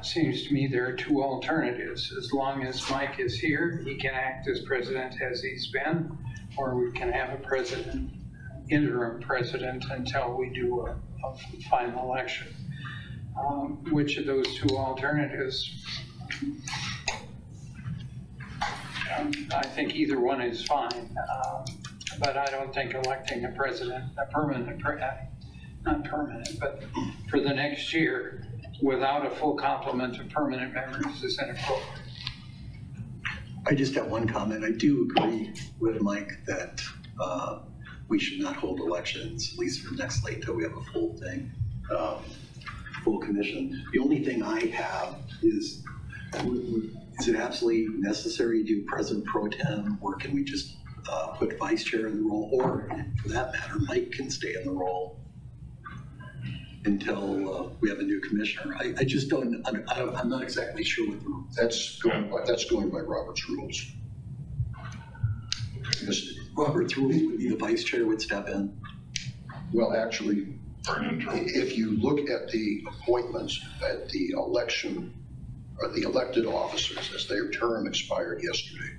seems to me there are two alternatives. As long as Mike is here, he can act as president as he's been, or we can have a president, interim president, until we do a final election. Which of those two alternatives? I think either one is fine, but I don't think electing a president, not permanent, but for the next year, without a full complement of permanent members is inappropriate. I just have one comment. I do agree with Mike that we should not hold elections, at least for next slate, until we have a full thing, full commission. The only thing I have is it absolutely necessary to do president pro tem, or can we just put vice chair in the role, or for that matter, Mike can stay in the role until we have a new commissioner? I just don't, I'm not exactly sure what the That's going by Robert's rules. Robert's rules would be the vice chair would step in. Well, actually, if you look at the appointments at the election, or the elected officers, as their term expired yesterday,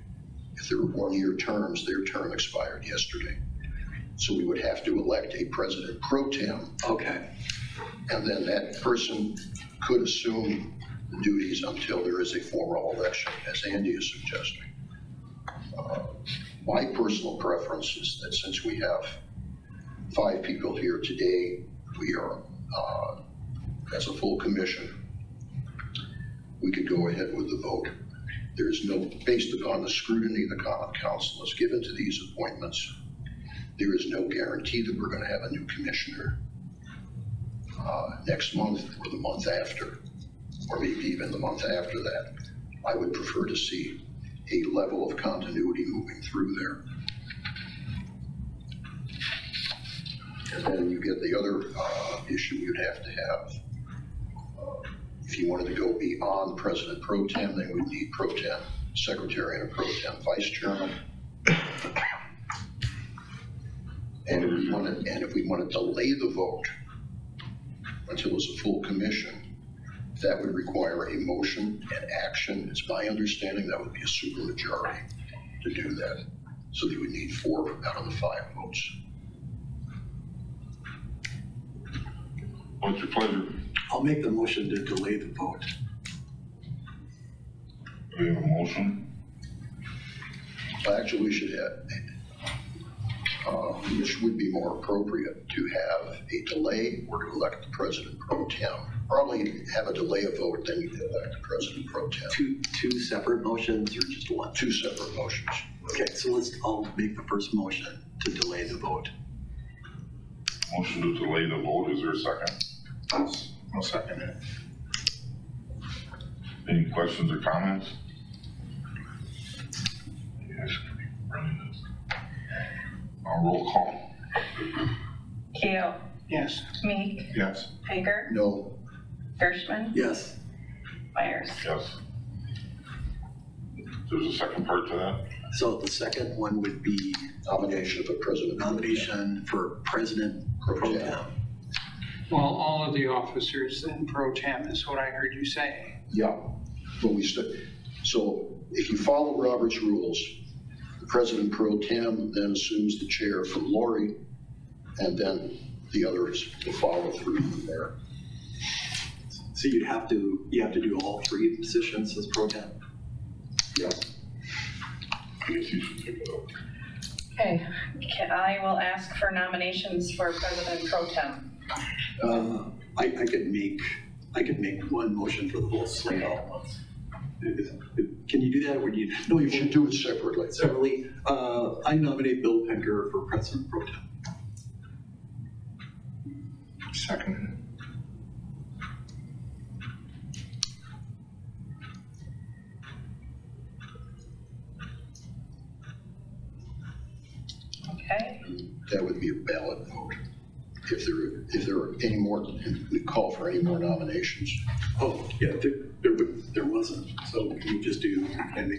if there were one-year terms, their term expired yesterday. So we would have to elect a president pro tem. Okay. And then that person could assume the duties until there is a formal election, as Andy is suggesting. My personal preference is that since we have 5 people here today, we are, as a full commission, we could go ahead with the vote. There is no, based upon the scrutiny the common council has given to these appointments, there is no guarantee that we're going to have a new commissioner next month or the month after, or maybe even the month after that. I would prefer to see a level of continuity moving through there. And then you get the other issue you'd have to have. If you wanted to go beyond president pro tem, then we'd need pro tem secretary and a pro tem vice chairman. And if we want to delay the vote until it's a full commission, that would require a motion and action. It's my understanding that would be a supermajority to do that. So they would need 4 out of the 5 votes. What's your pleasure? I'll make the motion to delay the vote. We have a motion. Actually, we should have, which would be more appropriate, to have a delay or to elect the president pro tem. Probably have a delay of vote, then you can elect the president pro tem. Two separate motions or just one? 2 separate motions. Okay, so I'll make the first motion to delay the vote. Motion to delay the vote. Is there a second? I'll second it. Any questions or comments? Yes. Roll call. Keel. Yes. Meek. Yes. Hager. No. Gershman. Yes. Myers. Yes. There's a second part to that? So the second one would be Nomination of a president. nomination for president pro tem. Well, all of the officers then pro tem is what I heard you say. Yeah. Well, so if you follow Robert's rules, the president pro tem then assumes the chair from Lori, and then the others will follow through from there. So you have to do all 3 positions as pro tem. Yeah. I guess you should take it up. Okay, I will ask for nominations for president pro tem. I could make one motion for the whole slate all at once. Can you do that, or do you? No, you should do it separately. Separately, I nominate Bill Pinker for president pro tem. Second. Okay, That would be a ballot vote. If there are any more, we call for any more nominations. Oh, yeah, there wasn't. So can you just amend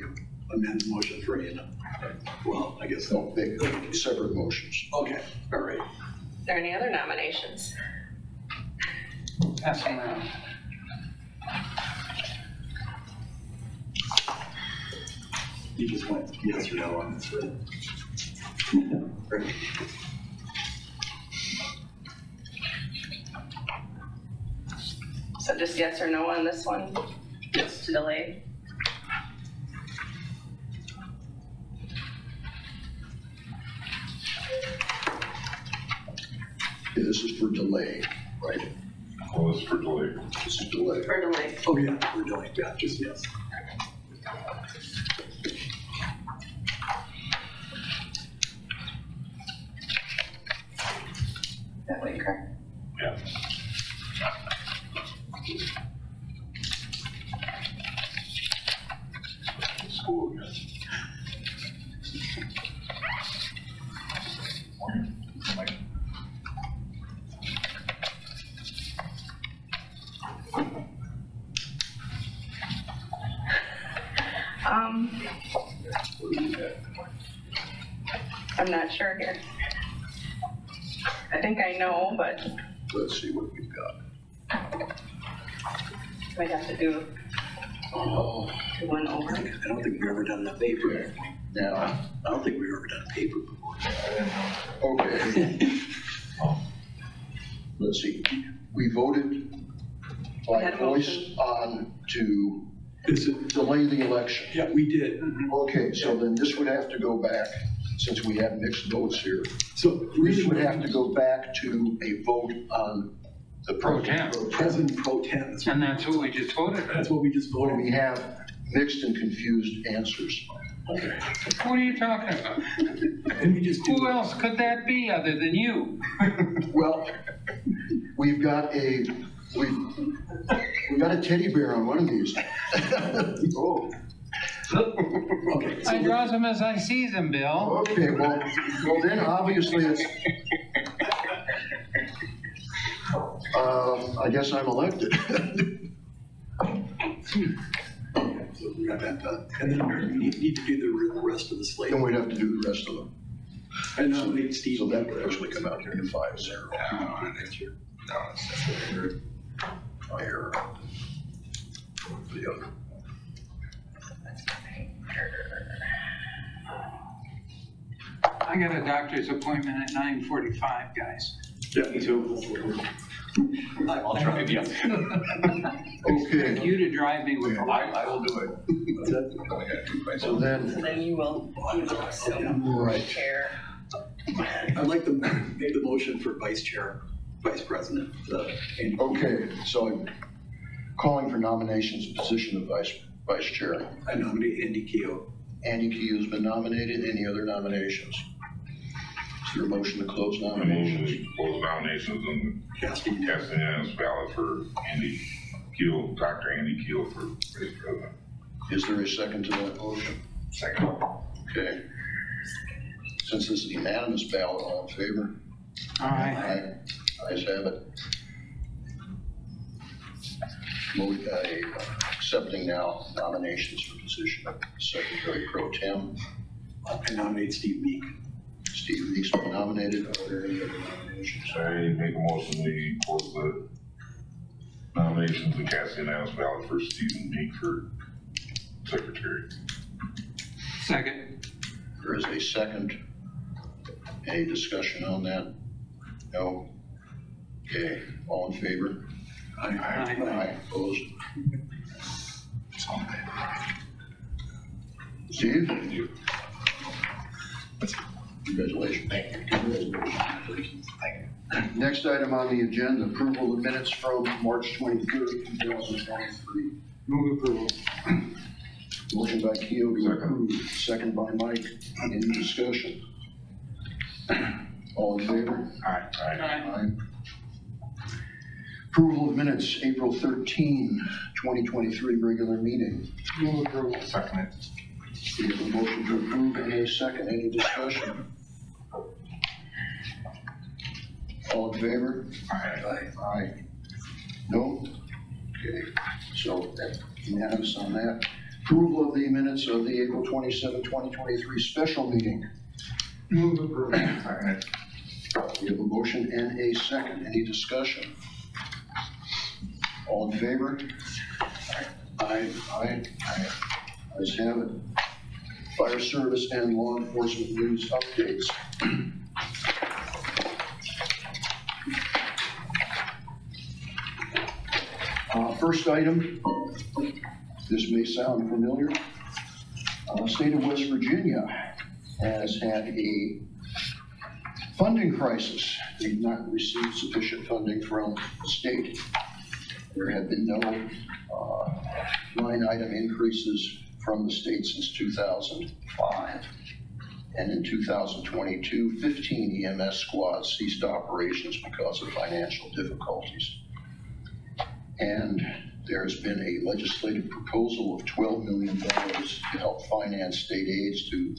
the motion for any of them? Well, I guess. No, they separate motions. Okay, all right. is there any other nominations? Pass them around. You just went yes or no on this, right? Right. So just yes or no on this one Yes. to delay? Okay, this is for delay, right? Well, it's for delay. This is delay. For delay. Oh, yeah, we're doing, yeah, just yes. That way, correct? Yeah. School again. I'm not sure here. I think I know, but Let's see what we've got. might have to do Oh, one over. I don't think we've ever done a paper. now, I don't think we've ever done a paper before. okay. Let's see, we voted We by had a voice motion. on to Is it? delay the election. Yeah, we did. Mhm. Okay, so then this would have to go back, since we have mixed votes here, So this would have to go back to a vote on the Pro tem. President pro tem, And that's what we just voted on. that's what we just voted. We have mixed and confused answers. Okay. What are you talking about? And we just do. Who else could that be other than you? Well, we've got a teddy bear on one of these. Oh. Okay. I draws them as I sees them, Bill. Okay, well then obviously it's, I guess I'm elected. So we got that done. And then we need to do the rest of the slate. Then we'd have to do the rest of them. I nominate Steve. So that would actually come out here to 5-0. Fire. The other. I got a doctor's appointment at 9:45, guys. Yeah, me too. I'll drive you. Okay, You to drive me with. I will do it. What's that? so then, So then you will assume right, chair. I'd like to make the motion for vice chair, vice president. Andy. okay, so I'm calling for nominations, position of vice chair. I nominate Andy Keough. Andy Key has been nominated. Any other nominations? Is there a motion to close I nominations? motion to close nominations and Casting. cast an unanimous ballot for Andy Keel, Dr. Andy Keel for vice president. Is there a second to that motion? Second. Okay. Since this is a unanimous ballot, all in favor? Aye. Ayes have it. Accepting now nominations for position of Secretary Pro Tem. I nominate Steve Meek. Steve Meek's been nominated. Are there any other nominations? I make a motion, we close the nominations and cast the unanimous ballot for Stephen Meek for secretary. Second. There is a second. Any discussion on that? No? Okay, all in favor? Aye. Aye, opposed? Steve? Congratulations. Congratulations. Next item on the agenda, approval of minutes from March 23rd, 2023. Move approval. Motion by Keo to approve, second by Mike. Any discussion? All in favor? Aye. Aye. Approval of minutes, April 13, 2023, regular meeting. Move approval. Second. We have a motion to approve and a second. Any discussion? All in favor? Aye. Aye. No? Okay, so that's unanimous on that. Approval of the minutes of the April 27, 2023 special meeting. Move approval. Second. We have a motion and a second. Any discussion? All in favor? Aye. Aye. Ayes have it. Fire service and law enforcement news updates. First item, this may sound familiar. State of West Virginia has had a funding crisis. They've not received sufficient funding from the state. There have been no line item increases from the state since 2005. And in 2022, 15 EMS squads ceased operations because of financial difficulties. And there's been a legislative proposal of $12 million to help finance state aids to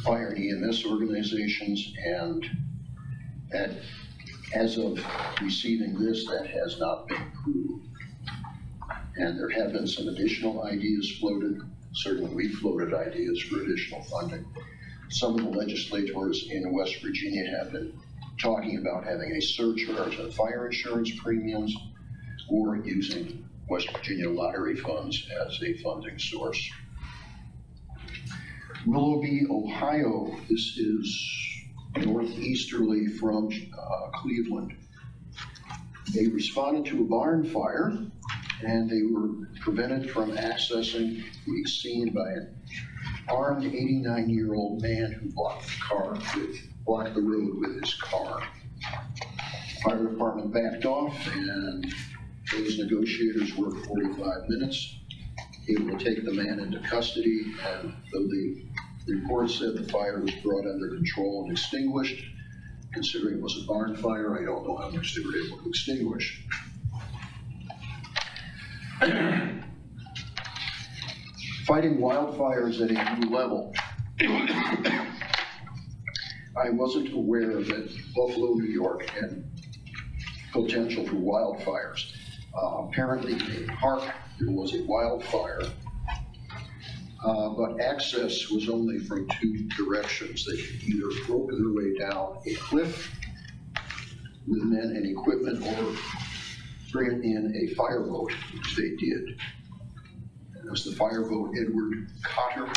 fire and EMS organizations, and that, as of receiving this, that has not been approved. And there have been some additional ideas floated. Certainly we floated ideas for additional funding. Some of the legislators in West Virginia have been talking about having a surcharge on fire insurance premiums or using West Virginia lottery funds as a funding source. Willoughby, Ohio. This is northeasterly from Cleveland. They responded to a barn fire, and they were prevented from accessing the scene by an armed 89-year-old man who blocked the road with his car. Fire department backed off, and those negotiators worked 45 minutes, able to take the man into custody, and though the report said the fire was brought under control and extinguished, considering it was a barn fire, I don't know how much they were able to extinguish. Fighting wildfires at a new level. I wasn't aware that Buffalo, New York had potential for wildfires. Apparently in a park there was a wildfire, but access was only from two directions. They could either broke their way down a cliff with men and equipment, or bring in a fireboat, which they did. And it was the fireboat Edward Cotter,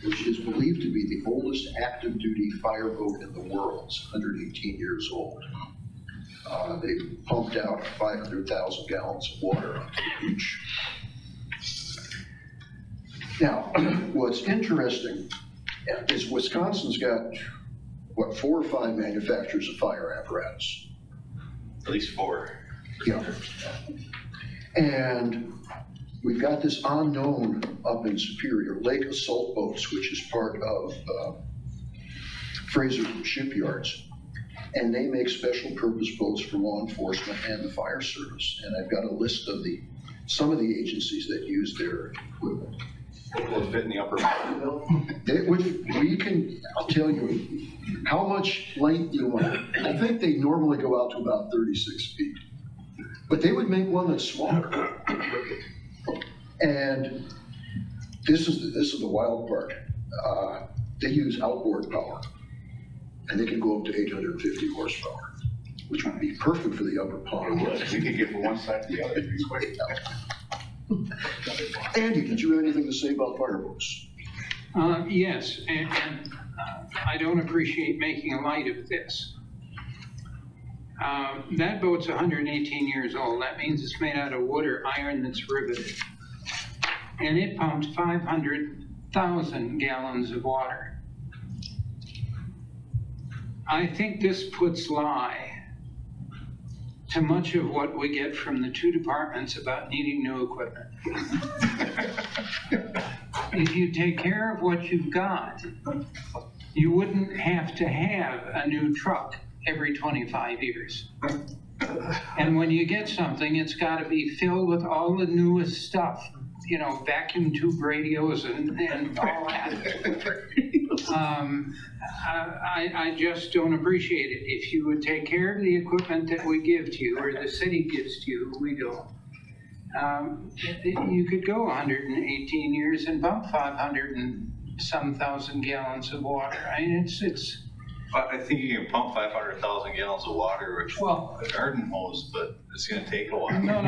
which is believed to be the oldest active duty fireboat in the world. It's 118 years old. They pumped out 500,000 gallons of water onto the beach. Now, what's interesting is Wisconsin's got, what, 4 or 5 manufacturers of fire apparatus? At least 4. Yeah. And we've got this unknown up in Superior, Lake Assault Boats, which is part of Fraser Shipyards. And they make special purpose boats for law enforcement and the fire service. And I've got a list of some of the agencies that use their equipment. Will it fit in the upper bill? I'll tell you, how much length do you want? I think they normally go out to about 36 feet. But they would make one that's smaller. And this is the wild part. They use outboard power, and they can go up to 850 horsepower, which would be perfect for the upper pond. We could get from one side to the other pretty quick. Andy, did you have anything to say about fireboats? Yes, and I don't appreciate making light of this. That boat's 118 years old. That means it's made out of wood or iron that's riveted. And it pumped 500,000 gallons of water. I think this puts lie to much of what we get from the 2 departments about needing new equipment. If you take care of what you've got, you wouldn't have to have a new truck every 25 years. And when you get something, it's got to be filled with all the newest stuff, you know, vacuum tube radios and all that. I just don't appreciate it. If you would take care of the equipment that we give to you, or the city gives to you, we don't. You could go 118 years and pump 500 and some thousand gallons of water. I mean, it's. I think you can pump 500,000 gallons of water with a garden hose, but it's going to take a while. No.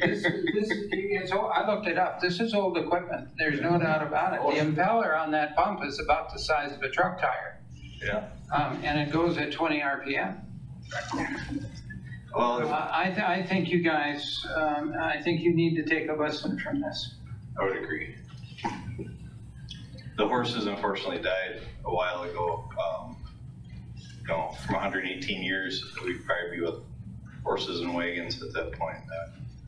This, it's, I looked it up. This is old equipment. There's no doubt about it. The impeller on that pump is about the size of a truck tire. Yeah. And it goes at 20 RPM. Well, I think you guys, I think you need to take a lesson from this. I would agree. The horses unfortunately died a while ago. From 118 years, we'd probably be with horses and wagons at that point.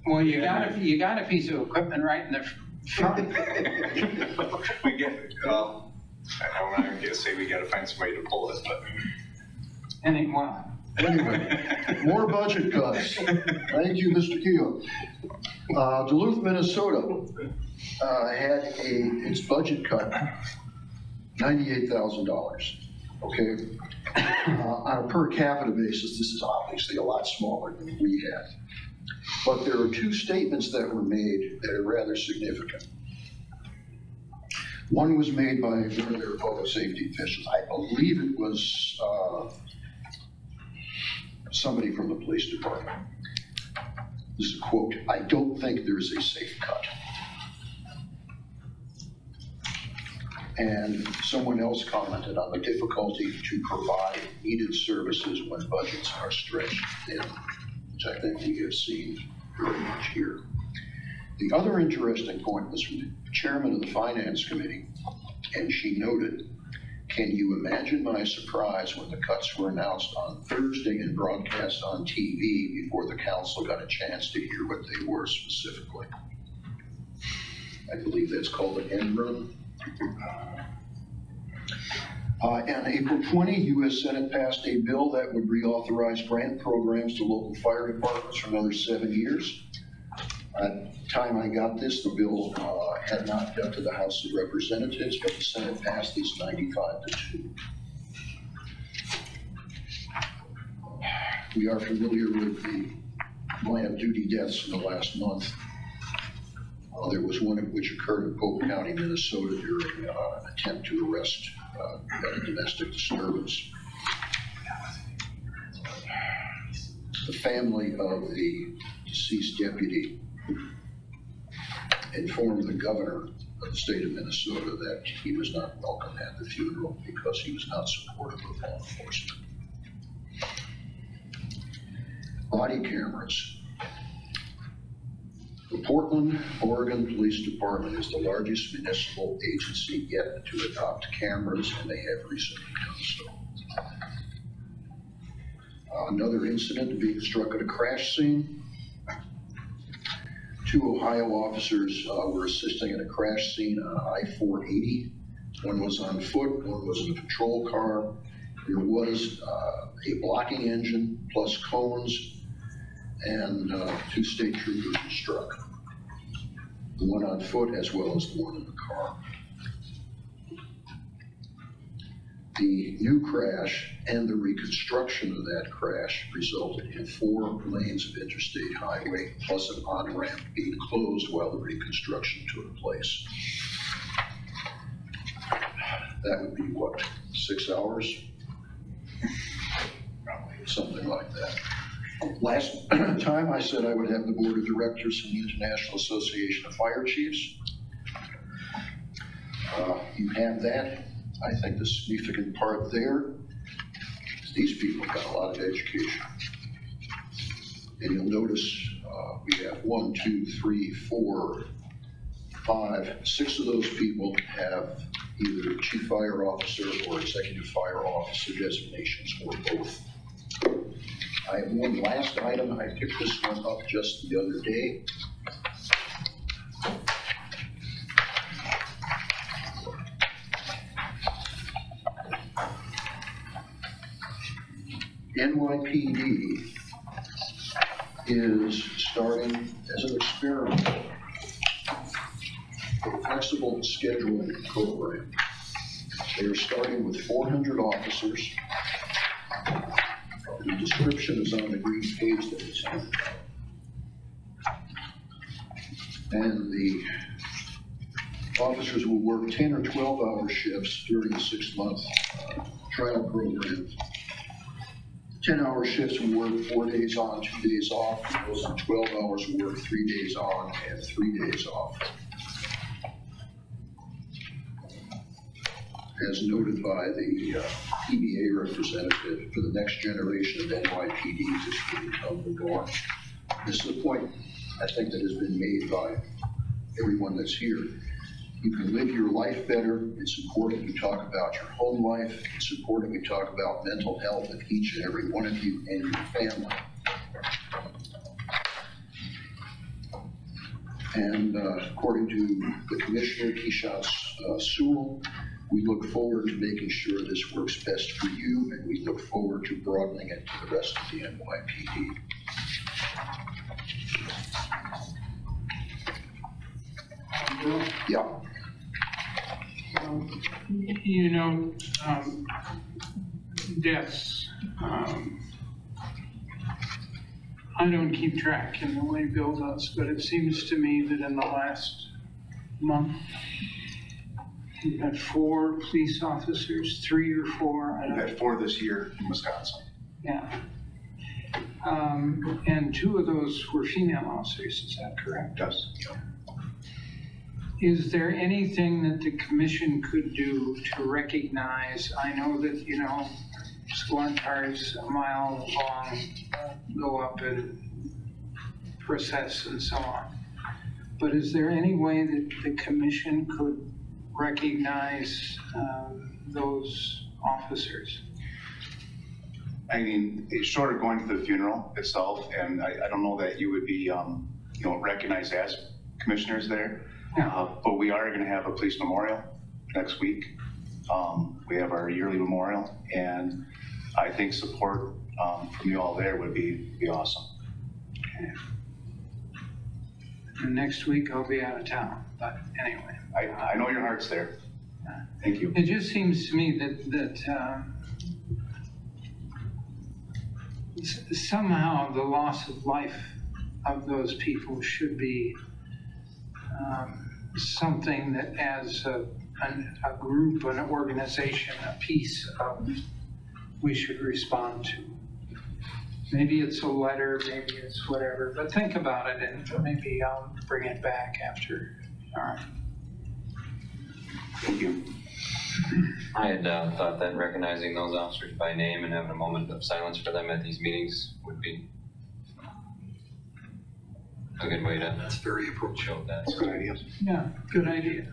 Well, you got a piece of equipment right in the front. We get, well, I'm not even gonna say we gotta find somebody to pull it, but. Anyway, More budget cuts. Thank you, Mr. Keel. Duluth, Minnesota had its budget cut, $98,000. Okay, on a per capita basis, this is obviously a lot smaller than we had. But there are two statements that were made that are rather significant. One was made by one of their public safety officials. I believe it was somebody from the police department. This is a quote: "I don't think there's a safe cut." And someone else commented on the difficulty to provide needed services when budgets are stretched thin, which I think we have seen very much here. The other interesting point was from the chairman of the finance committee, and she noted, "Can you imagine my surprise when the cuts were announced on Thursday and broadcast on TV before the council got a chance to hear what they were specifically?" I believe that's called an end run. On April 20, U.S. Senate passed a bill that would reauthorize grant programs to local fire departments for another 7 years. At the time I got this, the bill had not got to the House of Representatives, but the Senate passed this 95-2. We are familiar with the line of duty deaths in the last month. There was one of which occurred in Polk County, Minnesota during an attempt to arrest a domestic disturbance. The family of the deceased deputy informed the governor of the state of Minnesota that he was not welcome at the funeral because he was not supportive of law enforcement. Body cameras. The Portland, Oregon Police Department is the largest municipal agency yet to adopt cameras, and they have recently done so. Another incident being struck at a crash scene. 2 Ohio officers were assisting at a crash scene on I-480. One was on foot, one was in a patrol car. There was a blocking engine plus cones, and 2 state troopers were struck. The one on foot as well as the one in the car. The new crash and the reconstruction of that crash resulted in 4 lanes of interstate highway plus an on-ramp being closed while the reconstruction took place. That would be what, 6 hours? Something like that. Last time I said I would have the board of directors from the International Association of Fire Chiefs. You have that. I think the significant part there is these people got a lot of education. And you'll notice we have 1, 2, 3, 4, 5, 6 of those people have either chief fire officer or executive fire officer designations or both. I have one last item. I picked this one up just the other day. NYPD is starting as an experiment a flexible scheduling program. They are starting with 400 officers. The description is on the green page that is on. And the officers will work 10 or 12-hour shifts during the 6-month trial program. The 10-hour shifts will work 4 days on, 2 days off. Those 12 hours will work 3 days on and 3 days off. As noted by the PBA representative, for the next generation of NYPDs, this will become the norm. This is a point, I think, that has been made by everyone that's here. You can live your life better. It's important to talk about your home life. It's important we talk about mental health of each and every one of you and your family. And according to the Commissioner, Keishant Sewell, we look forward to making sure this works best for you, and we look forward to broadening it to the rest of the NYPD. Yeah. You know, deaths, I don't keep track in the way Bill does, but it seems to me that in the last month, we've had 4 police officers, 3 or 4. I We've don't. had 4 this year in Wisconsin. Yeah. And 2 of those were female officers, is that correct? Yes. Is there anything that the commission could do to recognize, I know that, you know, squad cars a mile long go up and process and so on, but is there any way that the commission could recognize those officers? I mean, it's short of going to the funeral itself, and I don't know that you would be, recognized as commissioners there. Yeah. But we are going to have a police memorial next week. We have our yearly memorial, and I think support from you all there would be awesome. Okay. And next week I'll be out of town, but anyway. I know your heart's there. Thank you. It just seems to me that somehow the loss of life of those people should be something that as a group, an organization, a piece of, we should respond to. Maybe it's a letter, maybe it's whatever, but think about it and maybe I'll bring it back after. All right. Thank you. I had thought that recognizing those officers by name and having a moment of silence for them at these meetings would be a good way to That's very appropriate. show that. Good idea. Yeah, good idea.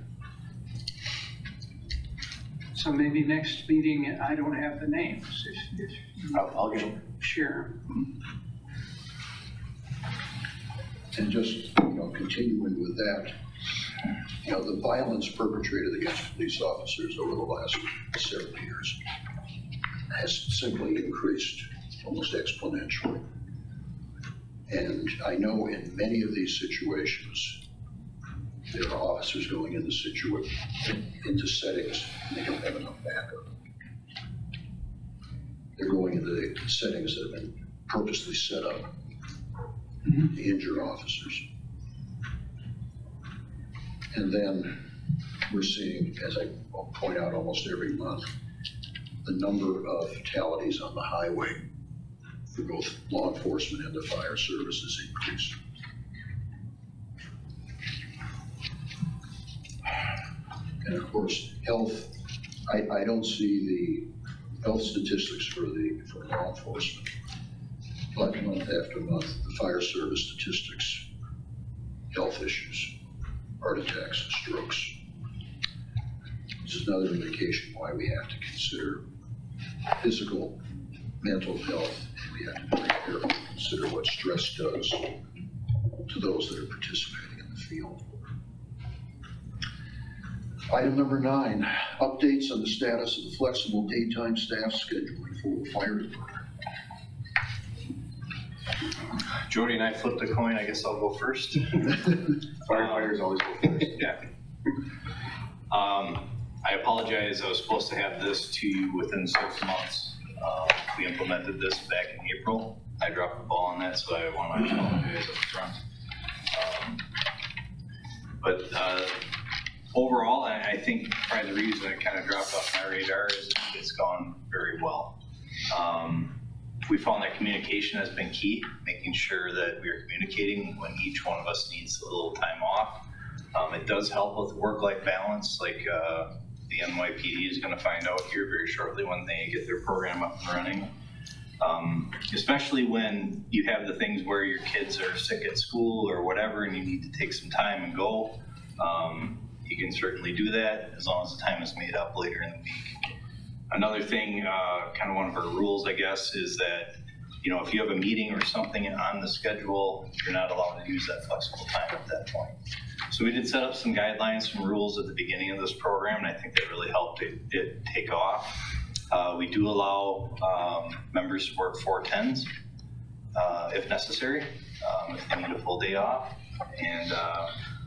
So maybe next meeting, I don't have the names, if I'll get them. sure. And just, continuing with that, the violence perpetrated against police officers over the last several years has simply increased almost exponentially. And I know in many of these situations, there are officers going into settings and they don't have enough backup. They're going into settings that have been purposely set up to injure officers. And then we're seeing, as I point out almost every month, the number of fatalities on the highway for both law enforcement and the fire services increase. And of course, health, I don't see the health statistics for law enforcement, but month after month, the fire service statistics, health issues, heart attacks and strokes. This is another indication why we have to consider physical, mental health, and we have to be very careful to consider what stress does to those that are participating in the field. Item number 9, updates on the status of the flexible daytime staff scheduling for the fire department. Jody and I flipped a coin, I guess I'll go first. Firefighters always go first. Yeah. I apologize, I was supposed to have this to you within 6 months. We implemented this back in April. I dropped the ball on that, so I want to apologize up front. But overall, I think probably the reason it kind of dropped off my radar is it's gone very well. We found that communication has been key, making sure that we are communicating when each one of us needs a little time off. It does help with work-life balance, like the NYPD is going to find out here very shortly when they get their program up and running. Especially when you have the things where your kids are sick at school or whatever and you need to take some time and go. You can certainly do that as long as the time is made up later in the week. Another thing, kind of one of our rules, I guess, is that, you know, if you have a meeting or something on the schedule, you're not allowed to use that flexible time at that point. So we did set up some guidelines, some rules at the beginning of this program, and I think that really helped it take off. We do allow members to work 4/10s if necessary, if they need a full day off. And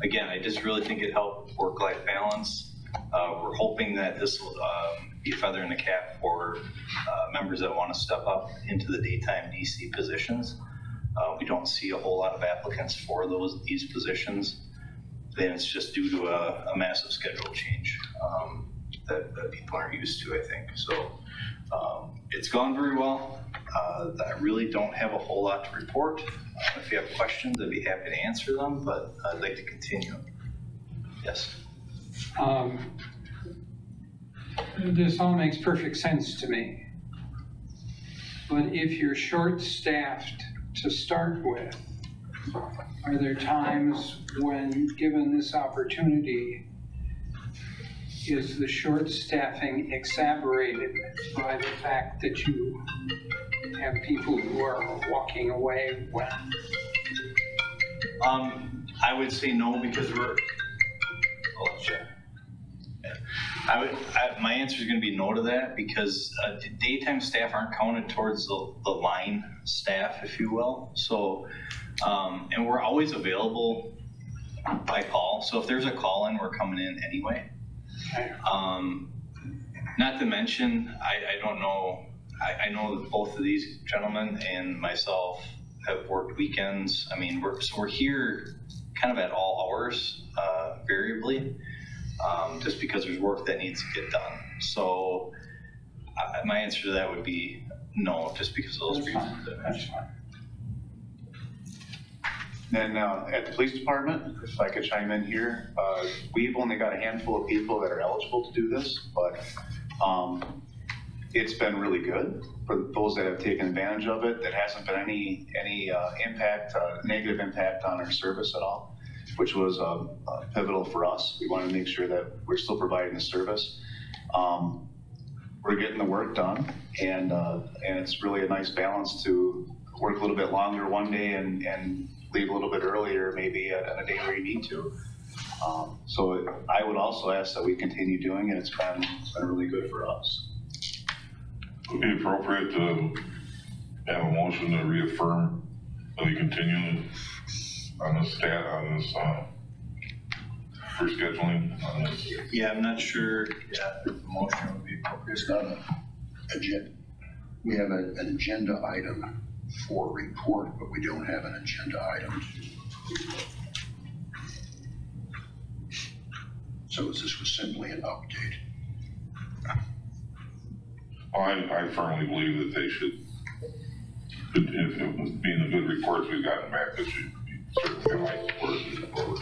again, I just really think it helped work-life balance. We're hoping that this will be a feather in the cap for members that want to step up into the daytime DC positions. We don't see a whole lot of applicants for these positions. And it's just due to a massive schedule change that people aren't used to, I think. So it's gone very well. I really don't have a whole lot to report. If you have questions, I'd be happy to answer them, but I'd like to continue. Yes. This all makes perfect sense to me. But if you're short-staffed to start with, are there times when, given this opportunity, is the short staffing exacerbated by the fact that you have people who are walking away when? I would say no, because my answer is going to be no to that, because daytime staff aren't counted towards the line staff, if you will. So, and we're always available by call. So if there's a call in, we're coming in anyway. Not to mention, I don't know, I know that both of these gentlemen and myself have worked weekends. I mean, we're here kind of at all hours, variably, just because there's work that needs to get done. So my answer to that would be no, just because of those reasons. That's fine. Then at the police department, if I could chime in here, we've only got a handful of people that are eligible to do this, but it's been really good for those that have taken advantage of it. There hasn't been any impact, negative impact on our service at all, which was pivotal for us. We wanted to make sure that we're still providing the service. We're getting the work done, and it's really a nice balance to work a little bit longer one day and leave a little bit earlier, maybe on a day where you need to. So I would also ask that we continue doing it. It's been really good for us. Would it be appropriate to have a motion to reaffirm that we continue on this for scheduling on this? Yeah, I'm not sure if the motion would be appropriate. It's not an agenda. We have an agenda item for report, but we don't have an agenda item. So this was simply an update. I firmly believe that they should, if it was being the good reports we've gotten back, that should be certainly my support.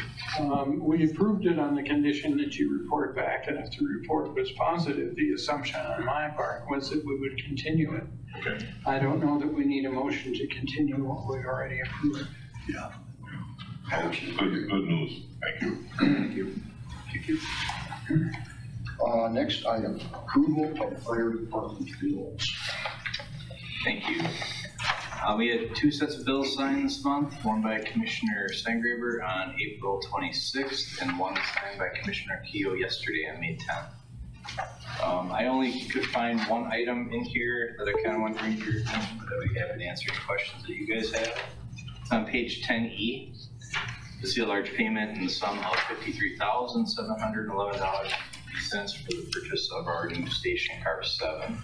We approved it on the condition that you report back, and if the report was positive, the assumption on my part was that we would continue it. Okay. I don't know that we need a motion to continue what we already approved. Yeah. Good news. Thank you. Thank you. Thank you. Next item, approval of fire department bills. Thank you. We had 2 sets of bills signed this month, one by Commissioner Stangraber on April 26th and one signed by Commissioner Keogh yesterday on May 10th. I only could find one item in here that I kind of want to bring to your attention, but I'd be happy to answer any questions that you guys have. It's on page 10E. You see a large payment in the sum of $53,711.50 for the purchase of our new station car 7.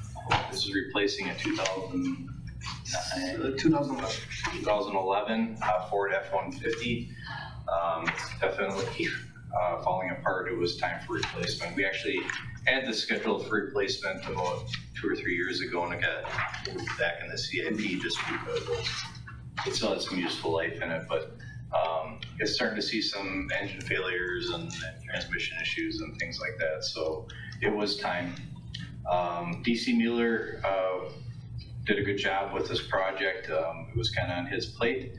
This is replacing a 2011 Ford F-150. It's definitely falling apart. It was time for replacement. We actually had this scheduled for replacement about 2 or 3 years ago, and it got moved back in the CIP just because it still had some useful life in it, but it's starting to see some engine failures and transmission issues and things like that, so it was time. DC Mueller did a good job with this project. It was kind of on his plate,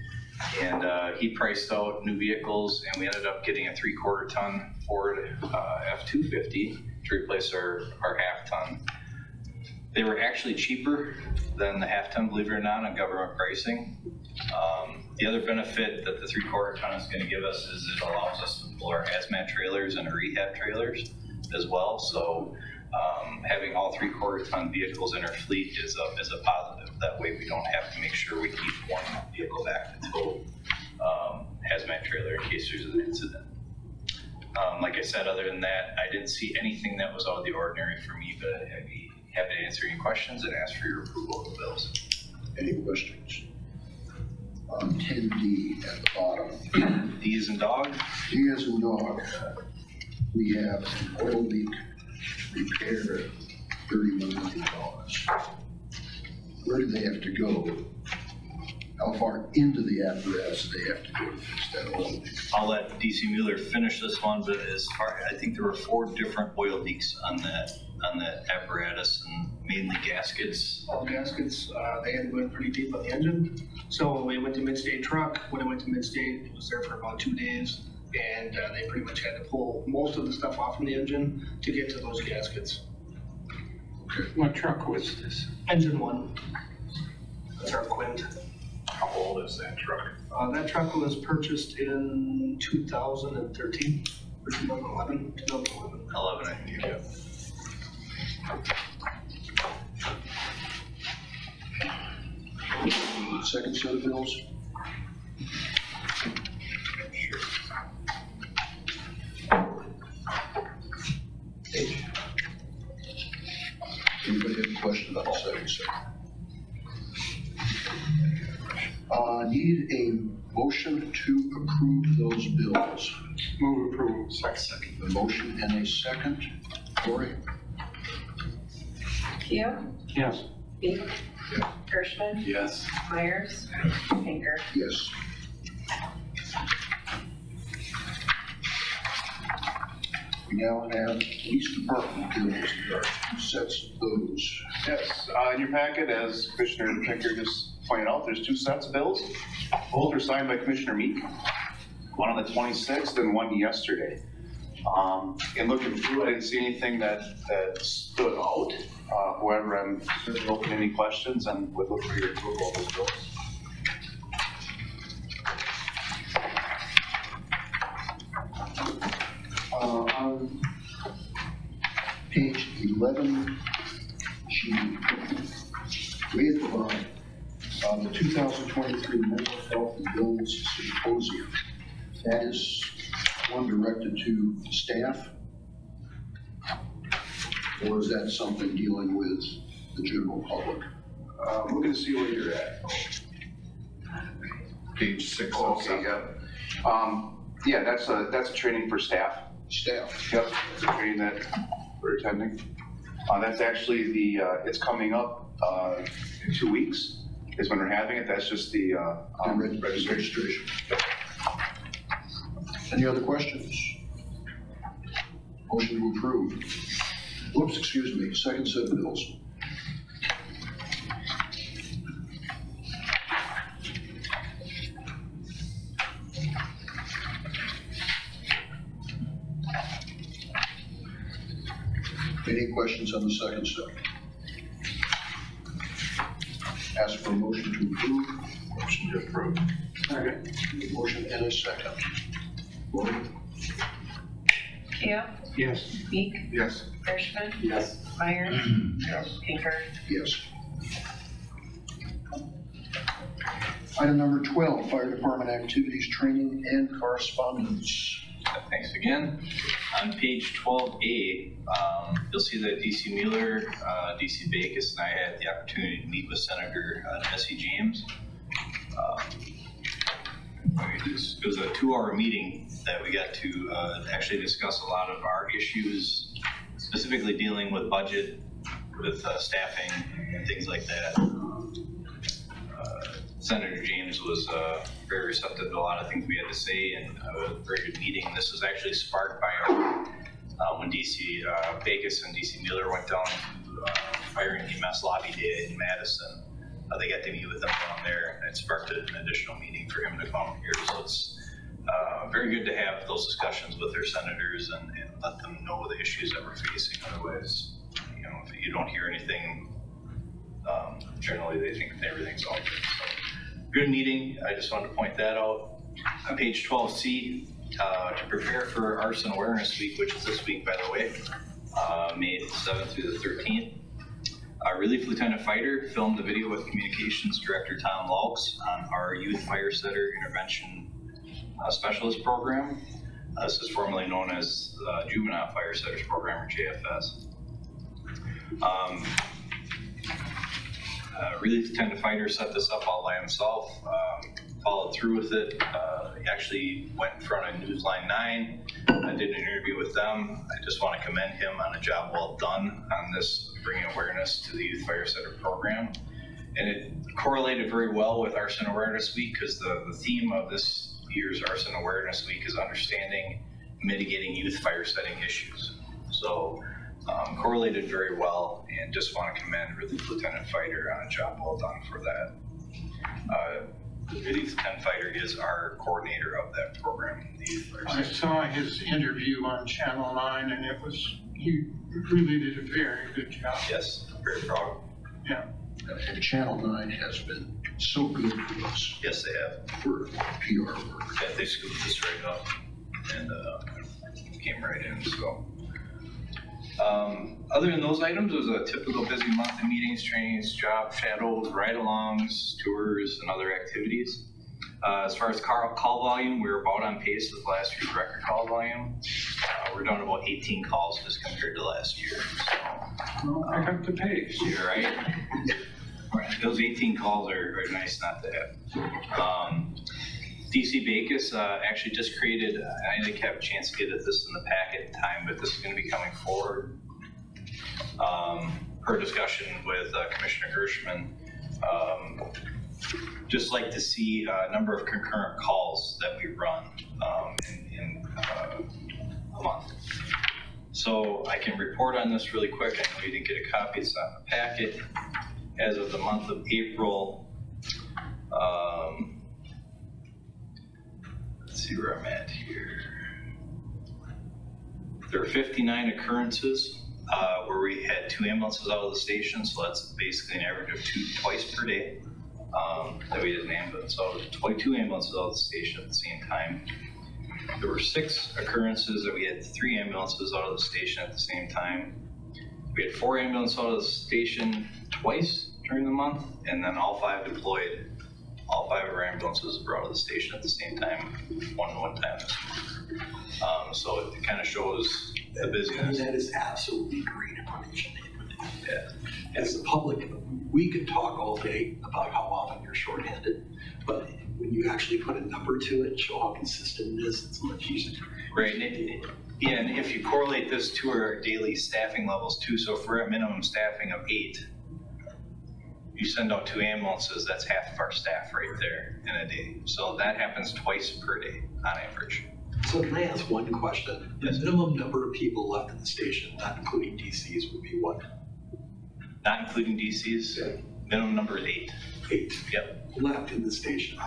and he priced out new vehicles, and we ended up getting a 3/4 ton Ford F-250 to replace our half ton. They were actually cheaper than the half ton, believe it or not, on government pricing. The other benefit that the 3/4 ton is going to give us is it allows us to pull our hazmat trailers and our rehab trailers as well. So having all 3/4 ton vehicles in our fleet is a positive. That way we don't have to make sure we keep one vehicle back to tow hazmat trailer in case there's an incident. Like I said, other than that, I didn't see anything that was out of the ordinary for me, but I'd be happy to answer any questions and ask for your approval of the bills. Any questions? On 10D at the bottom, D as in dog? D as in dog, we have an oil leak repair, $31 million. Where do they have to go? How far into the apparatus do they have to go to fix that oil leak? I'll let DC Mueller finish this one, but as far, I think there were 4 different oil leaks on that apparatus, and mainly gaskets. All gaskets, they had went pretty deep on the engine. So when we went to Midstate Truck, when it went to Midstate, it was there for about 2 days. And they pretty much had to pull most of the stuff off from the engine to get to those gaskets. What truck was this? Engine 1. That's our Quint. How old is that truck? That truck was purchased in 2013 or 2011. 11, I think, yeah. Second set of bills? Anybody have a question about the second set? Need a motion to approve those bills. Move approval. Second. A motion and a second. Cory? Keo? Yes. Beek? Gershman? Yes. Myers? Pinker? Yes. We now have police department bills. There are 2 sets of those. Yes, in your packet, as Commissioner Pinker just pointed out, there's 2 sets of bills. Both are signed by Commissioner Meek, one on the 26th and one yesterday. In looking through, I didn't see anything that stood out. However, I'm certainly open to any questions and would look for your approval of those bills. On page 11, G, way at the bottom, the 2023 Mental Health and Wellness Symposium. That is one directed to staff? Or is that something dealing with the general public? Looking to see where you're at. Page 6. Okay, yeah, that's a training for staff. Staff. Yep, it's a training that we're attending. That's actually it's coming up in 2 weeks is when we're having it. That's just the registration. Any other questions? Motion to approve. Whoops, excuse me, second set of bills. Any questions on the second set? Ask for a motion to approve. Motion to approve. Second. Motion and a second. Vote. Keo? Yes. Beek? Yes. Gershman? Yes. Myers? Yes. Pinker? Yes. Item number 12, Fire Department Activities, Training, and Correspondence. Thanks again. On page 12A, you'll see that DC Mueller, DC Backus, and I had the opportunity to meet with Senator Jesse James. It was a 2-hour meeting that we got to actually discuss a lot of our issues, specifically dealing with budget, with staffing and things like that. Senator James was very receptive to a lot of things we had to say, and it was a very good meeting. This was actually sparked by when DC Vegas and DC Mueller went down to Fire and EMS Lobby Day in Madison. They got to meet with them down there, and it sparked an additional meeting for him to come here. So it's very good to have those discussions with their senators and let them know the issues that we're facing. Otherwise, you know, if you don't hear anything, generally they think that everything's all good. So, good meeting. I just wanted to point that out. On page 12C, to prepare for Arson Awareness Week, which is this week, by the way, May 7th through the 13th. Relief Lieutenant Fighter filmed a video with Communications Director Tom Lalks on our Youth Fire Setter Intervention Specialist Program. This is formerly known as Juvenile Fire Setters Program, or JFS. Relief Lieutenant Fighter set this up all by himself, followed through with it. He actually went in front of Newsline 9. I did an interview with them. I just want to commend him on a job well done on this, bringing awareness to the Youth Fire Setter program. And it correlated very well with Arson Awareness Week, because the theme of this year's Arson Awareness Week is understanding and mitigating youth fire setting issues. So correlated very well, and just want to commend Relief Lieutenant Fighter on a job well done for that. Relief Lieutenant Fighter is our coordinator of that program. I saw his interview on Channel 9, and he really did a very good job. Yes, very proud. Yeah. And Channel 9 has been so good for us. Yes, they have. For PR work. Yeah, they scooped this right up and came right in, so. Other than those items, it was a typical busy month in meetings, trainings, job shadows, ride-alongs, tours, and other activities. As far as call volume, we were about on pace with last year's record call volume. We're down about 18 calls just compared to last year. So, well, pick up the pace. You're right. Those 18 calls are nice not to have. DC Vegas actually just created, I didn't have a chance to get at this in the packet in time, but this is going to be coming forward. Per discussion with Commissioner Gershman, just like to see a number of concurrent calls that we run in a month. So I can report on this really quick. I know you didn't get a copy, it's not in the packet. As of the month of April, let's see where I'm at here. There are 59 occurrences where we had 2 ambulances out of the station, so that's basically an average of 2 twice per day that we had an ambulance out of, 22 ambulances out of the station at the same time. There were 6 occurrences that we had 3 ambulances out of the station at the same time. We had 4 ambulances out of the station twice during the month, and then all 5 deployed. All 5 of our ambulances were out of the station at the same time, one time this month. So it kind of shows the busyness. That is absolutely great information. Yeah. As the public, we could talk all day about how often you're shorthanded, but when you actually put a number to it, show how consistent it is, it's much easier. Right. Yeah, and if you correlate this to our daily staffing levels too, so if we're at minimum staffing of 8, you send out 2 ambulances, that's half of our staff right there in a day. So that happens twice per day on average. So can I ask one question? Yes. The minimum number of people left in the station, not including DCs, would be what? Not including DCs, minimum number is 8. 8. Yep. Left in the station.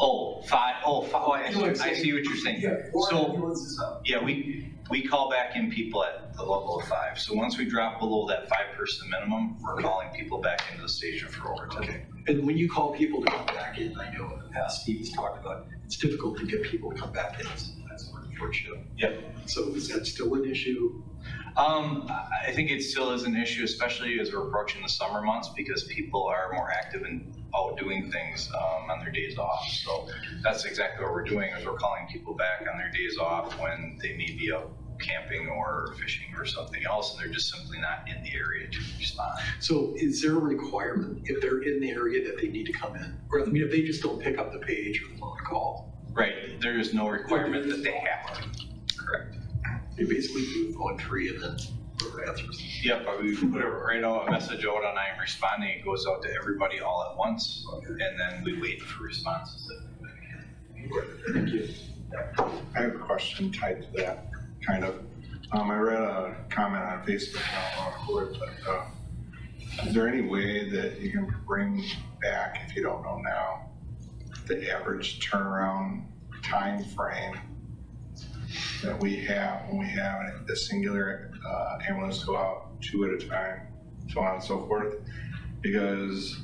Oh, 5. Oh, 5. Oh, I see what you're saying. Yeah, 4 So, ambulances up. yeah, we call back in people at the level of 5. So once we drop below that 5-person minimum, we're calling people back into the station for overtime. Okay. And when you call people to come back in, I know in the past Steve's talked about, it's difficult to get people to come back in. That's unfortunate. Yep. So is that still an issue? I think it still is an issue, especially as we're approaching the summer months, because people are more active and out doing things on their days off. So that's exactly what we're doing, is we're calling people back on their days off when they may be out camping or fishing or something else, and they're just simply not in the area to respond. So is there a requirement if they're in the area that they need to come in? Or I mean, if they just don't pick up the page or the phone call? Right, there is no requirement that they have to. Correct. They basically do phone free and then. answers. Yep, but we put right out a message out on I am responding. It goes out to everybody all at once, and then we wait for responses. Thank you. I have a question tied to that, kind of. I read a comment on Facebook, I don't know who it, but is there any way that you can bring back, if you don't know now, the average turnaround time frame that we have when we have the singular ambulance go out 2 at a time, so on and so forth? Because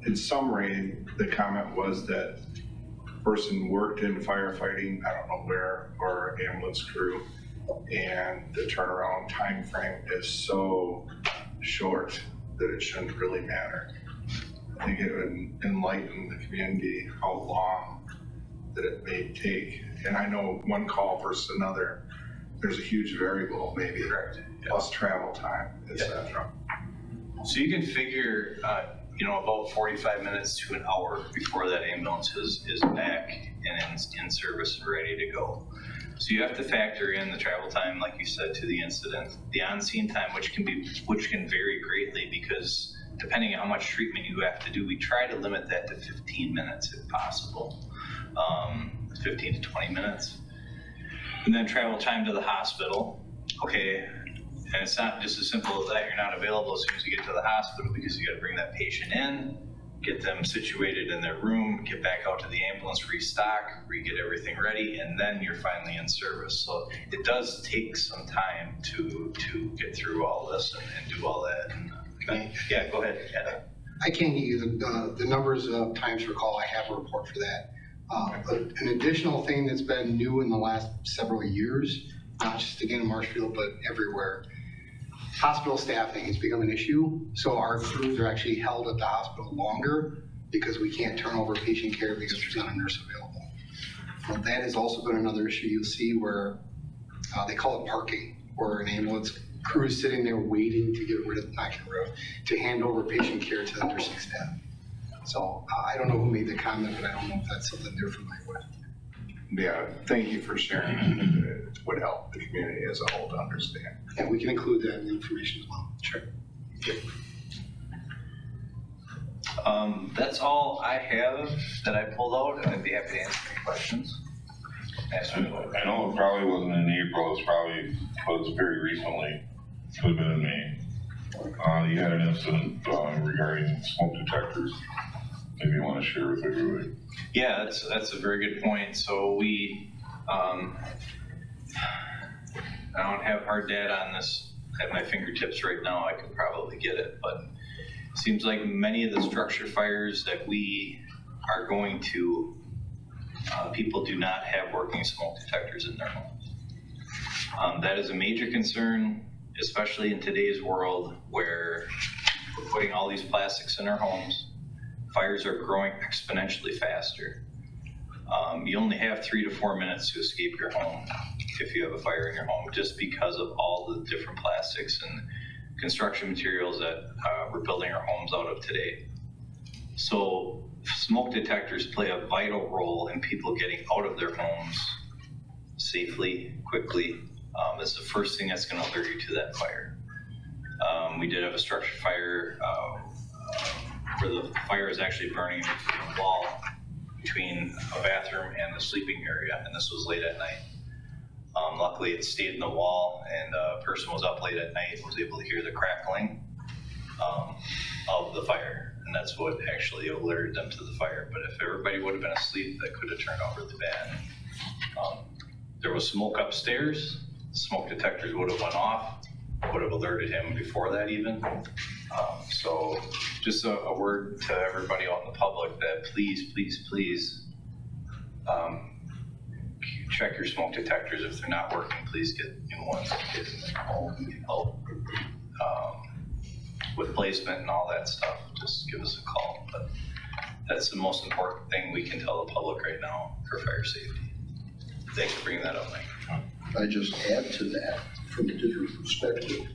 in summary, the comment was that person worked in firefighting, I don't know where, or ambulance crew, and the turnaround time frame is so short that it shouldn't really matter. I think it would enlighten the community how long that it may take. And I know one call versus another, there's a huge variable, maybe, plus travel time, et cetera. So you can figure, about 45 minutes to an hour before that ambulance is back and in service and ready to go. So you have to factor in the travel time, like you said, to the incident, the on-scene time, which can vary greatly because depending on how much treatment you have to do, we try to limit that to 15 minutes if possible, 15 to 20 minutes. And then travel time to the hospital, okay. And it's not just as simple as that. You're not available as soon as you get to the hospital because you got to bring that patient in, get them situated in their room, get back out to the ambulance, restock, get everything ready, and then you're finally in service. So it does take some time to get through all this and do all that. Yeah, go ahead. Yeah. I can't get you the numbers of times per call. I have a report for that. An additional thing that's been new in the last several years, not just again in Marshfield, but everywhere, hospital staffing has become an issue. So our crews are actually held at the hospital longer because we can't turn over patient care because there's not a nurse available. Well, that has also been another issue you'll see where they call it parking, where an ambulance crew is sitting there waiting to get rid of, to hand over patient care to the nursing staff. So I don't know who made the comment, but I don't know if that's something they're familiar with. Yeah, thank you for sharing. It would help the community as a whole to understand. And we can include that in the information as well. Sure. That's all I have that I pulled out, and I'd be happy to answer any questions. I know it probably wasn't in April, was very recently, could have been in May. You had an incident regarding smoke detectors. Maybe you want to share with everybody. Yeah, that's a very good point. So we, I don't have hard data on this at my fingertips right now. I could probably get it, but it seems like many of the structure fires that we are going to, people do not have working smoke detectors in their homes. That is a major concern, especially in today's world where we're putting all these plastics in our homes. Fires are growing exponentially faster. You only have 3 to 4 minutes to escape your home if you have a fire in your home, just because of all the different plastics and construction materials that we're building our homes out of today. So smoke detectors play a vital role in people getting out of their homes safely, quickly. It's the first thing that's going to alert you to that fire. We did have a structure fire where the fire is actually burning a wall between a bathroom and the sleeping area, and this was late at night. Luckily, it stayed in the wall, and a person was up late at night and was able to hear the crackling of the fire, and that's what actually alerted them to the fire. But if everybody would have been asleep, that could have turned out really bad. There was smoke upstairs. The smoke detectors would have went off, would have alerted him before that even. So just a word to everybody out in the public that please check your smoke detectors. If they're not working, please get new ones and get in the home and get help with placement and all that stuff. Just give us a call. But that's the most important thing we can tell the public right now for fire safety. Thanks for bringing that up, Mike. I just add to that from a different perspective.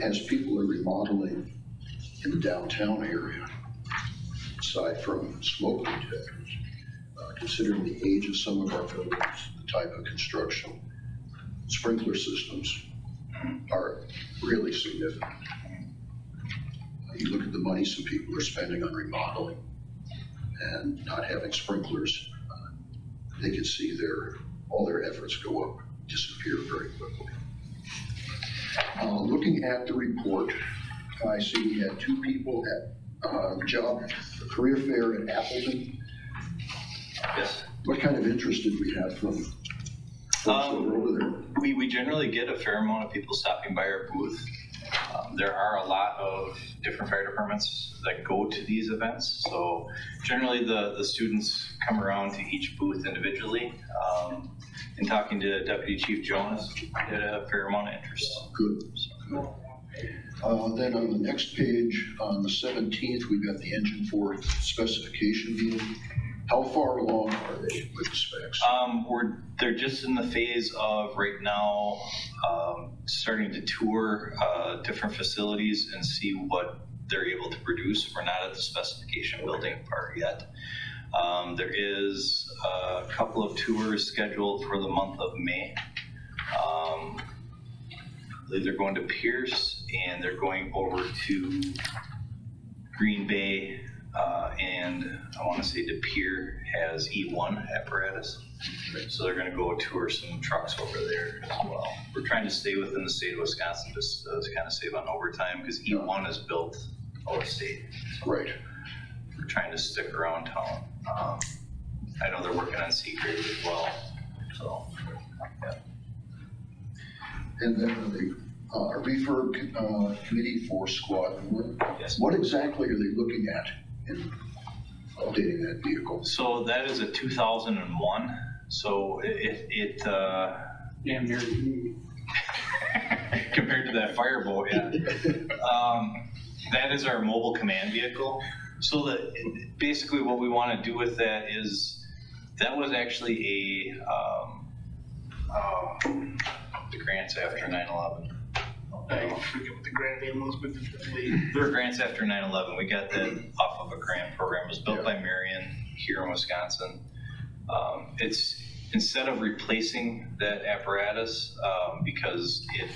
As people are remodeling in the downtown area, aside from smoke detectors, considering the age of some of our buildings, the type of construction, sprinkler systems are really significant. You look at the money some people are spending on remodeling and not having sprinklers, they can see all their efforts disappear very quickly. Looking at the report, I see we had 2 people at career fair at Appleton. Yes. What kind of interest did we have from folks that were over there? We generally get a fair amount of people stopping by our booth. There are a lot of different fire departments that go to these events. So generally the students come around to each booth individually. In talking to Deputy Chief Jonas, we had a fair amount of interest. Good. Then on the next page, on the 17th, we've got the Engine 4 specification meeting. How far along are they with the specs? They're just in the phase of right now starting to tour different facilities and see what they're able to produce. We're not at the specification building part yet. There is a couple of tours scheduled for the month of May. I believe they're going to Pierce and they're going over to Green Bay, and I want to say De Pere has E1 apparatus. So they're going to go tour some trucks over there as well. We're trying to stay within the state of Wisconsin just to kind of save on overtime because E1 is built out of state. So right. We're trying to stick around town. I know they're working on Seagrave as well. So, yeah. And then the refurb committee for Squad 1. Yes. What exactly are they looking at in updating that vehicle? So that is a 2001. So it Damn near compared to that fireboat, yeah. That is our mobile command vehicle. So basically what we want to do with that is, that was actually the grants after 9/11. I forget what the grant name was, but There were grants after 9/11. We got that off of a grant program. It was built by Marion here in Wisconsin. It's instead of replacing that apparatus, because it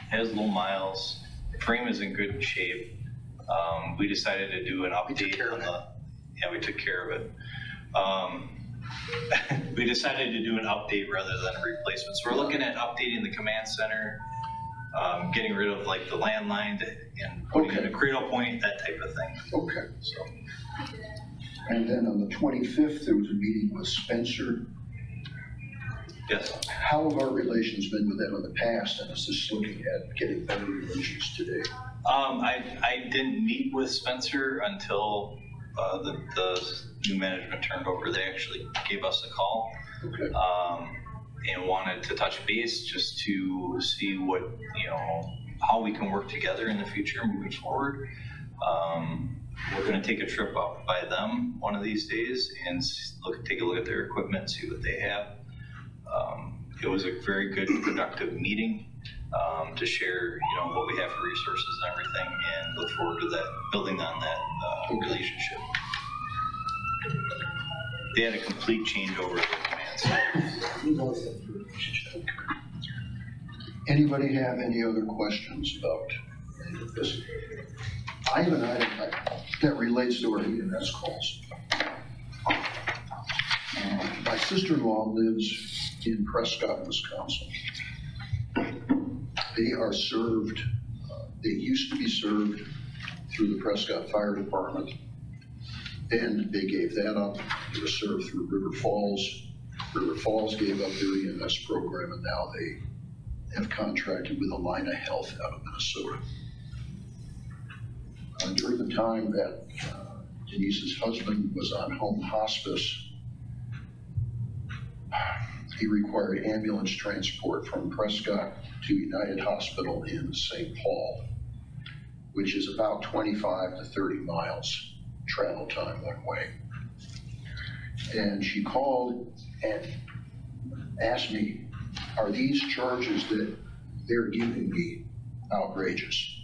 has low miles, the frame is in good shape, we decided to do an update on the, yeah, we took care of it. We decided to do an update rather than a replacement. So we're looking at updating the command center, getting rid of like the landline and putting in a cradle point, that type of thing. Okay. So, And then on the 25th, there was a meeting with Spencer. yes. How have our relations been with them in the past, and is this looking at getting better relations today? I didn't meet with Spencer until the new management turned over. They actually gave us a call. Okay. And wanted to touch base just to see what, how we can work together in the future moving forward. We're going to take a trip up by them one of these days and take a look at their equipment, see what they have. It was a very good, productive meeting to share, what we have for resources and everything, and look forward to that, building on that relationship. They had a complete changeover of their command center. Anybody have any other questions about any of this? I have an item that relates to our EMS calls. My sister-in-law lives in Prescott, Wisconsin. They are served, they used to be served through the Prescott Fire Department, and they gave that up. They were served through River Falls. River Falls gave up their EMS program, and now they have contracted with Allina Health out of Minnesota. During the time that Denise's husband was on home hospice, he required ambulance transport from Prescott to United Hospital in St. Paul, which is about 25 to 30 miles travel time one way. And she called and asked me, are these charges that they're giving me outrageous?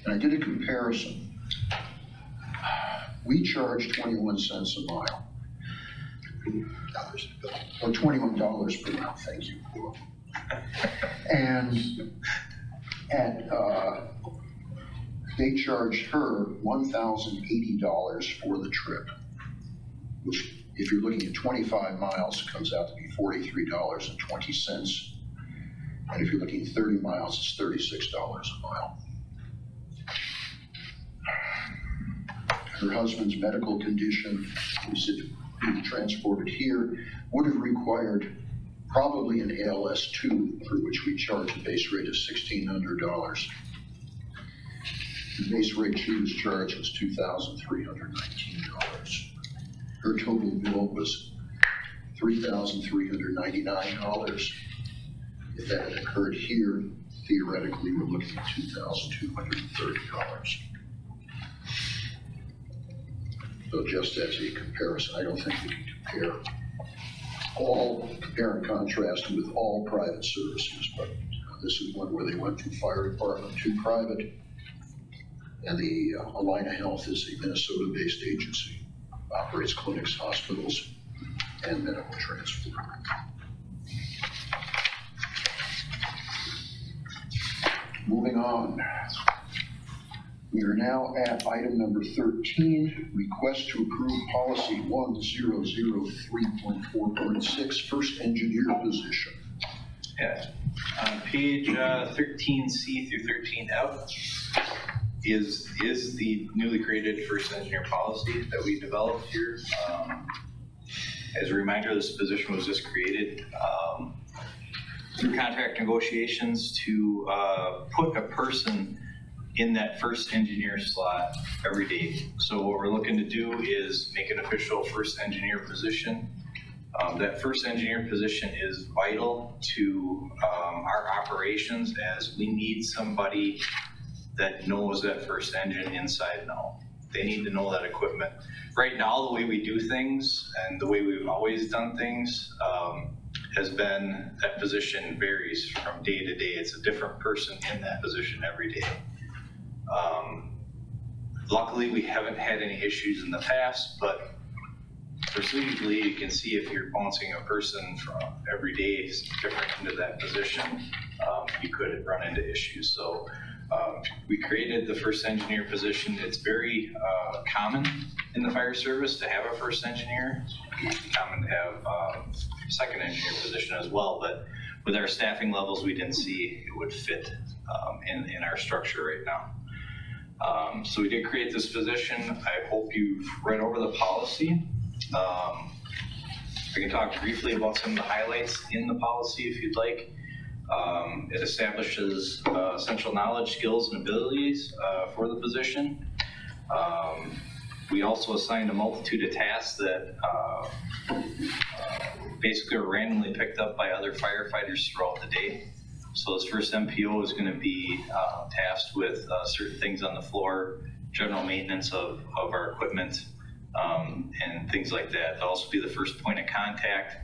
And I did a comparison. We charge 21 cents a mile. Or $21 per mile, thank you. And they charged her $1,080 for the trip, which if you're looking at 25 miles, comes out to be $43.20. And if you're looking at 30 miles, it's $36 a mile. Her husband's medical condition, is if being transported here, would have required probably an ALS-2, for which we charge a base rate of $1,600. The base rate she was charged was $2,319. Her total bill was $3,399. If that had occurred here, theoretically, we're looking at $2,230. So just as a comparison, I don't think we can compare and contrast with all private services, but this is one where they went from fire department to private. And the Alina Health is a Minnesota-based agency, operates clinics, hospitals, and medical transport. Moving on. We are now at item number 13, request to approve policy 1003.4.6, first engineer position. Yeah, on page 13C through 13F is the newly created first engineer policy that we developed here. As a reminder, this position was just created through contract negotiations to put a person in that first engineer slot every day. So what we're looking to do is make an official first engineer position. That first engineer position is vital to our operations, as we need somebody that knows that first engine inside and out. They need to know that equipment. Right now, the way we do things and the way we've always done things has been, that position varies from day to day. It's a different person in that position every day. Luckily, we haven't had any issues in the past, but procedurally, you can see if you're bouncing a person from every day different into that position, you could run into issues. So we created the first engineer position. It's very common in the fire service to have a first engineer. It's common to have a second engineer position as well, but with our staffing levels, we didn't see it would fit in our structure right now. So we did create this position. I hope you've read over the policy. I can talk briefly about some of the highlights in the policy if you'd like. It establishes essential knowledge, skills, and abilities for the position. We also assigned a multitude of tasks that basically are randomly picked up by other firefighters throughout the day. So this first MPO is going to be tasked with certain things on the floor, general maintenance of our equipment, and things like that. They'll also be the first point of contact,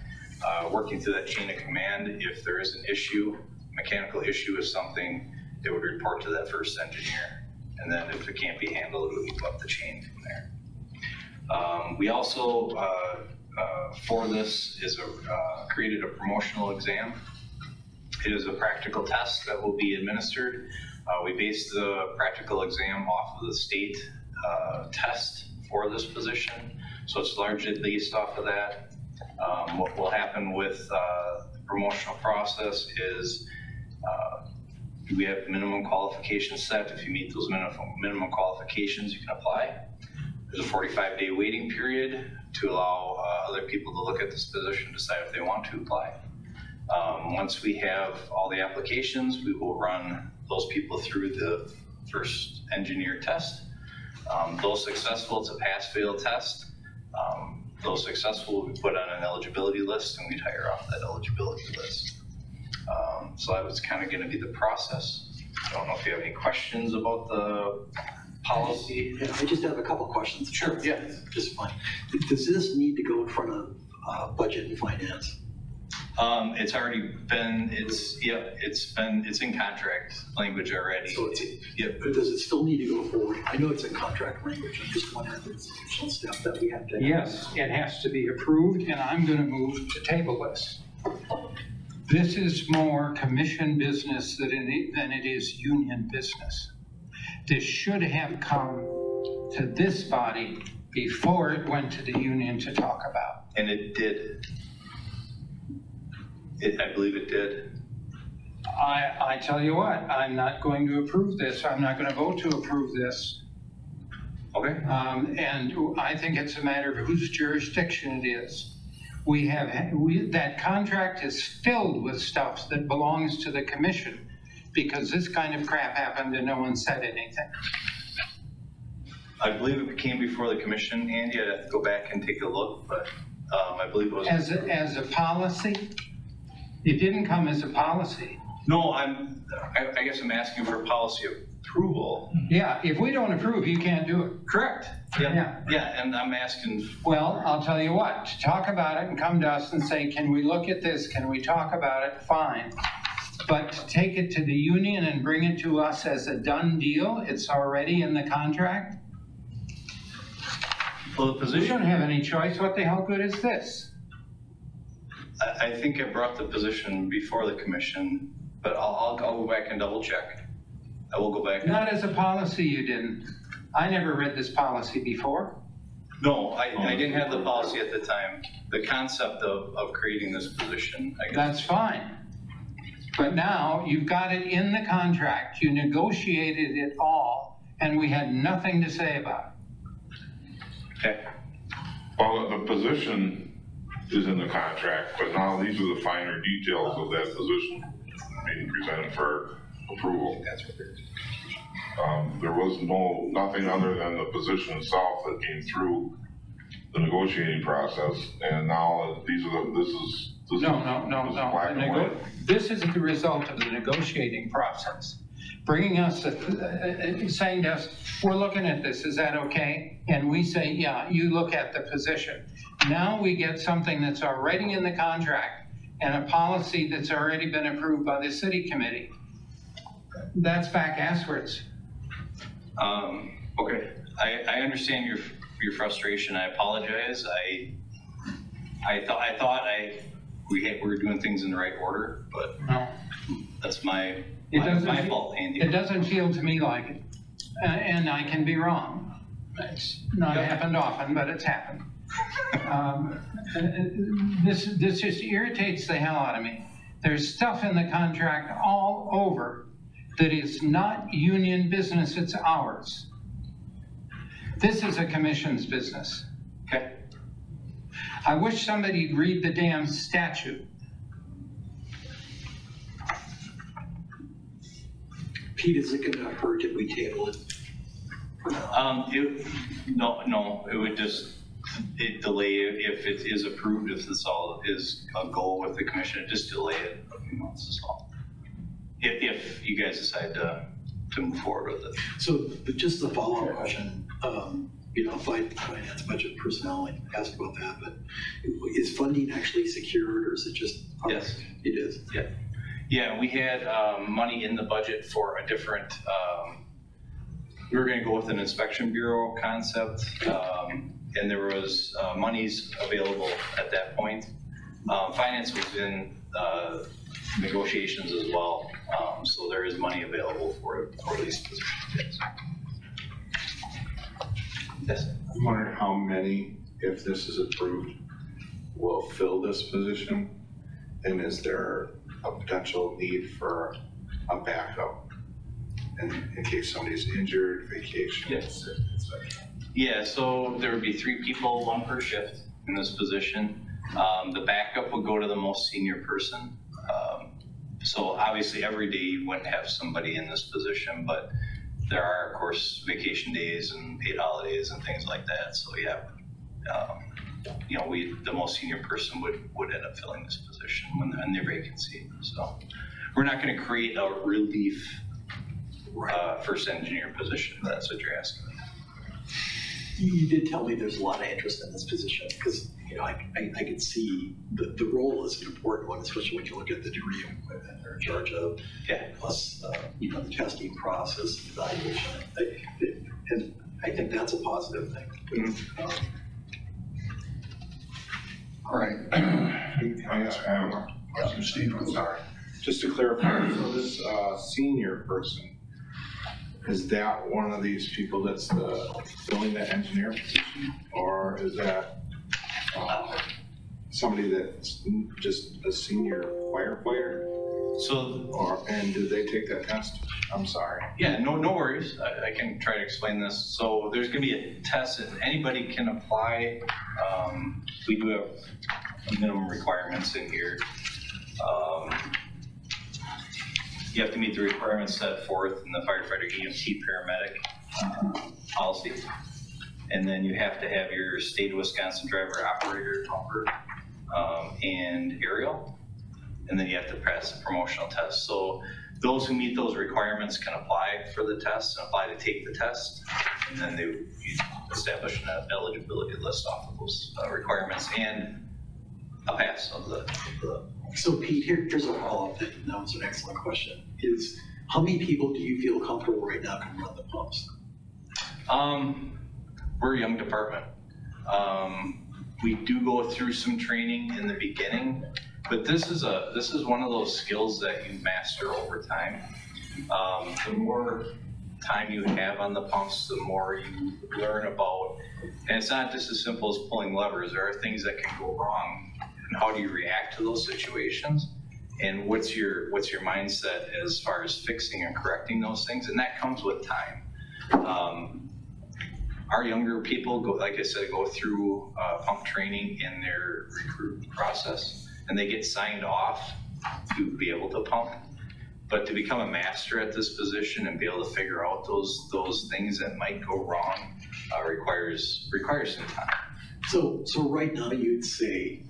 working through that chain of command. If there is an issue, mechanical issue with something, they would report to that first engineer. And then if it can't be handled, it would move up the chain from there. We also, for this, created a promotional exam. It is a practical test that will be administered. We based the practical exam off of the state test for this position. So it's largely based off of that. What will happen with the promotional process is we have minimum qualifications set. If you meet those minimum qualifications, you can apply. There's a 45-day waiting period to allow other people to look at this position, decide if they want to apply. Once we have all the applications, we will run those people through the first engineer test. Those successful, it's a pass-fail test. Those successful, we put on an eligibility list and we'd hire off that eligibility list. So that was kind of going to be the process. I don't know if you have any questions about the policy. Yeah, I just have a couple questions. Sure, yeah. Just fine. Does this need to go in front of budget and finance? It's already been, it's in contract language already. So but does it still need to go forward? I know it's in contract language. I'm just wondering if it's an additional step that we have to. Yes, it has to be approved, and I'm going to move to table this. This is more commission business than it is union business. This should have come to this body before it went to the union to talk about. And it did. I believe it did. I tell you what, I'm not going to approve this. I'm not going to vote to approve this. Okay. And I think it's a matter of whose jurisdiction it is. That contract is filled with stuff that belongs to the commission because this kind of crap happened and no one said anything. I believe it came before the commission, Andy. I'd have to go back and take a look, but I believe it was. As a policy? It didn't come as a policy. No, I guess I'm asking for policy approval. Yeah, if we don't approve, you can't do it. Correct. Yeah. Yeah, and I'm asking. Well, I'll tell you what, to talk about it and come to us and say, can we look at this? Can we talk about it? Fine. But to take it to the union and bring it to us as a done deal, it's already in the contract. Well, the We position. don't have any choice. What the hell good is this? I think I brought the position before the commission, but I'll go back and double check. I will go back. Not as a policy, you didn't. I never read this policy before. No, I didn't have the policy at the time. The concept of creating this position, I guess. That's fine. But now you've got it in the contract. You negotiated it all, and we had nothing to say about it. Okay. Well, the position is in the contract, but now these are the finer details of that position being presented for approval. That's what they're. There was nothing other than the position itself that came through the negotiating process, and now this is No. black and white. This is the result of the negotiating process. Bringing us, saying to us, we're looking at this, is that okay? And we say, yeah, you look at the position. Now we get something that's already in the contract and a policy that's already been approved by the city committee. That's back asswards. Okay, I understand your frustration. I apologize. I thought we were doing things in the right order, but No. that's my It fault, Andy. It doesn't feel to me like it. And I can be wrong. It's not happened often, but it's happened. This just irritates the hell out of me. There's stuff in the contract all over that is not union business, it's ours. This is a commission's business. Okay. I wish somebody'd read the damn statute. Pete, is it gonna hurt if we table it for now? No, it would just delay it if it is approved, if this all is a goal with the commission, just delay it a few months is all. If you guys decide to move forward with it. So, but just the follow-up question, finance, budget, personnel, I asked about that, but is funding actually secured or is it just? Yes. It is? Yeah. Yeah, we had money in the budget for a different, we were gonna go with an inspection bureau concept, and there was monies available at that point. Finance was in negotiations as well, so there is money available for these positions. Yes. I'm wondering how many, if this is approved, will fill this position? And is there a potential need for a backup in case somebody's injured, vacation, Yes. et cetera? Yeah, so there would be 3 people, 1 per shift in this position. The backup would go to the most senior person. So obviously every day you wouldn't have somebody in this position, but there are of course vacation days and paid holidays and things like that. So yeah, the most senior person would end up filling this position when their vacancy. So we're not going to create a relief first engineer position, if that's what you're asking. You did tell me there's a lot of interest in this position because, I could see the role is an important one, especially when you look at the degree of equipment they're in charge of. Yeah. Plus, the testing process, evaluation. And I think that's a positive thing. All right. I have one more question. Steve, I'm sorry. Just to clarify, so this senior person, is that one of these people that's filling that engineer position? Or is that somebody that's just a senior firefighter? So, And did they take that test? I'm sorry. yeah, no worries. I can try to explain this. So there's gonna be a test and anybody can apply. We do have minimum requirements in here. You have to meet the requirements set forth in the firefighter EMT paramedic policy. And then you have to have your state of Wisconsin driver operator number and aerial. And then you have to pass the promotional test. So those who meet those requirements can apply for the test and apply to take the test. And then you establish an eligibility list off of those requirements and a pass of the. So Pete, here's a follow-up thing. That was an excellent question. Is how many people do you feel comfortable right now can run the pumps? We're a young department. We do go through some training in the beginning, but this is one of those skills that you master over time. The more time you have on the pumps, the more you learn about, and it's not just as simple as pulling levers. There are things that can go wrong, and how do you react to those situations? And what's your mindset as far as fixing and correcting those things? And that comes with time. Our younger people go, like I said, go through pump training in their recruit process, and they get signed off to be able to pump. But to become a master at this position and be able to figure out those things that might go wrong requires some time. So right now you'd say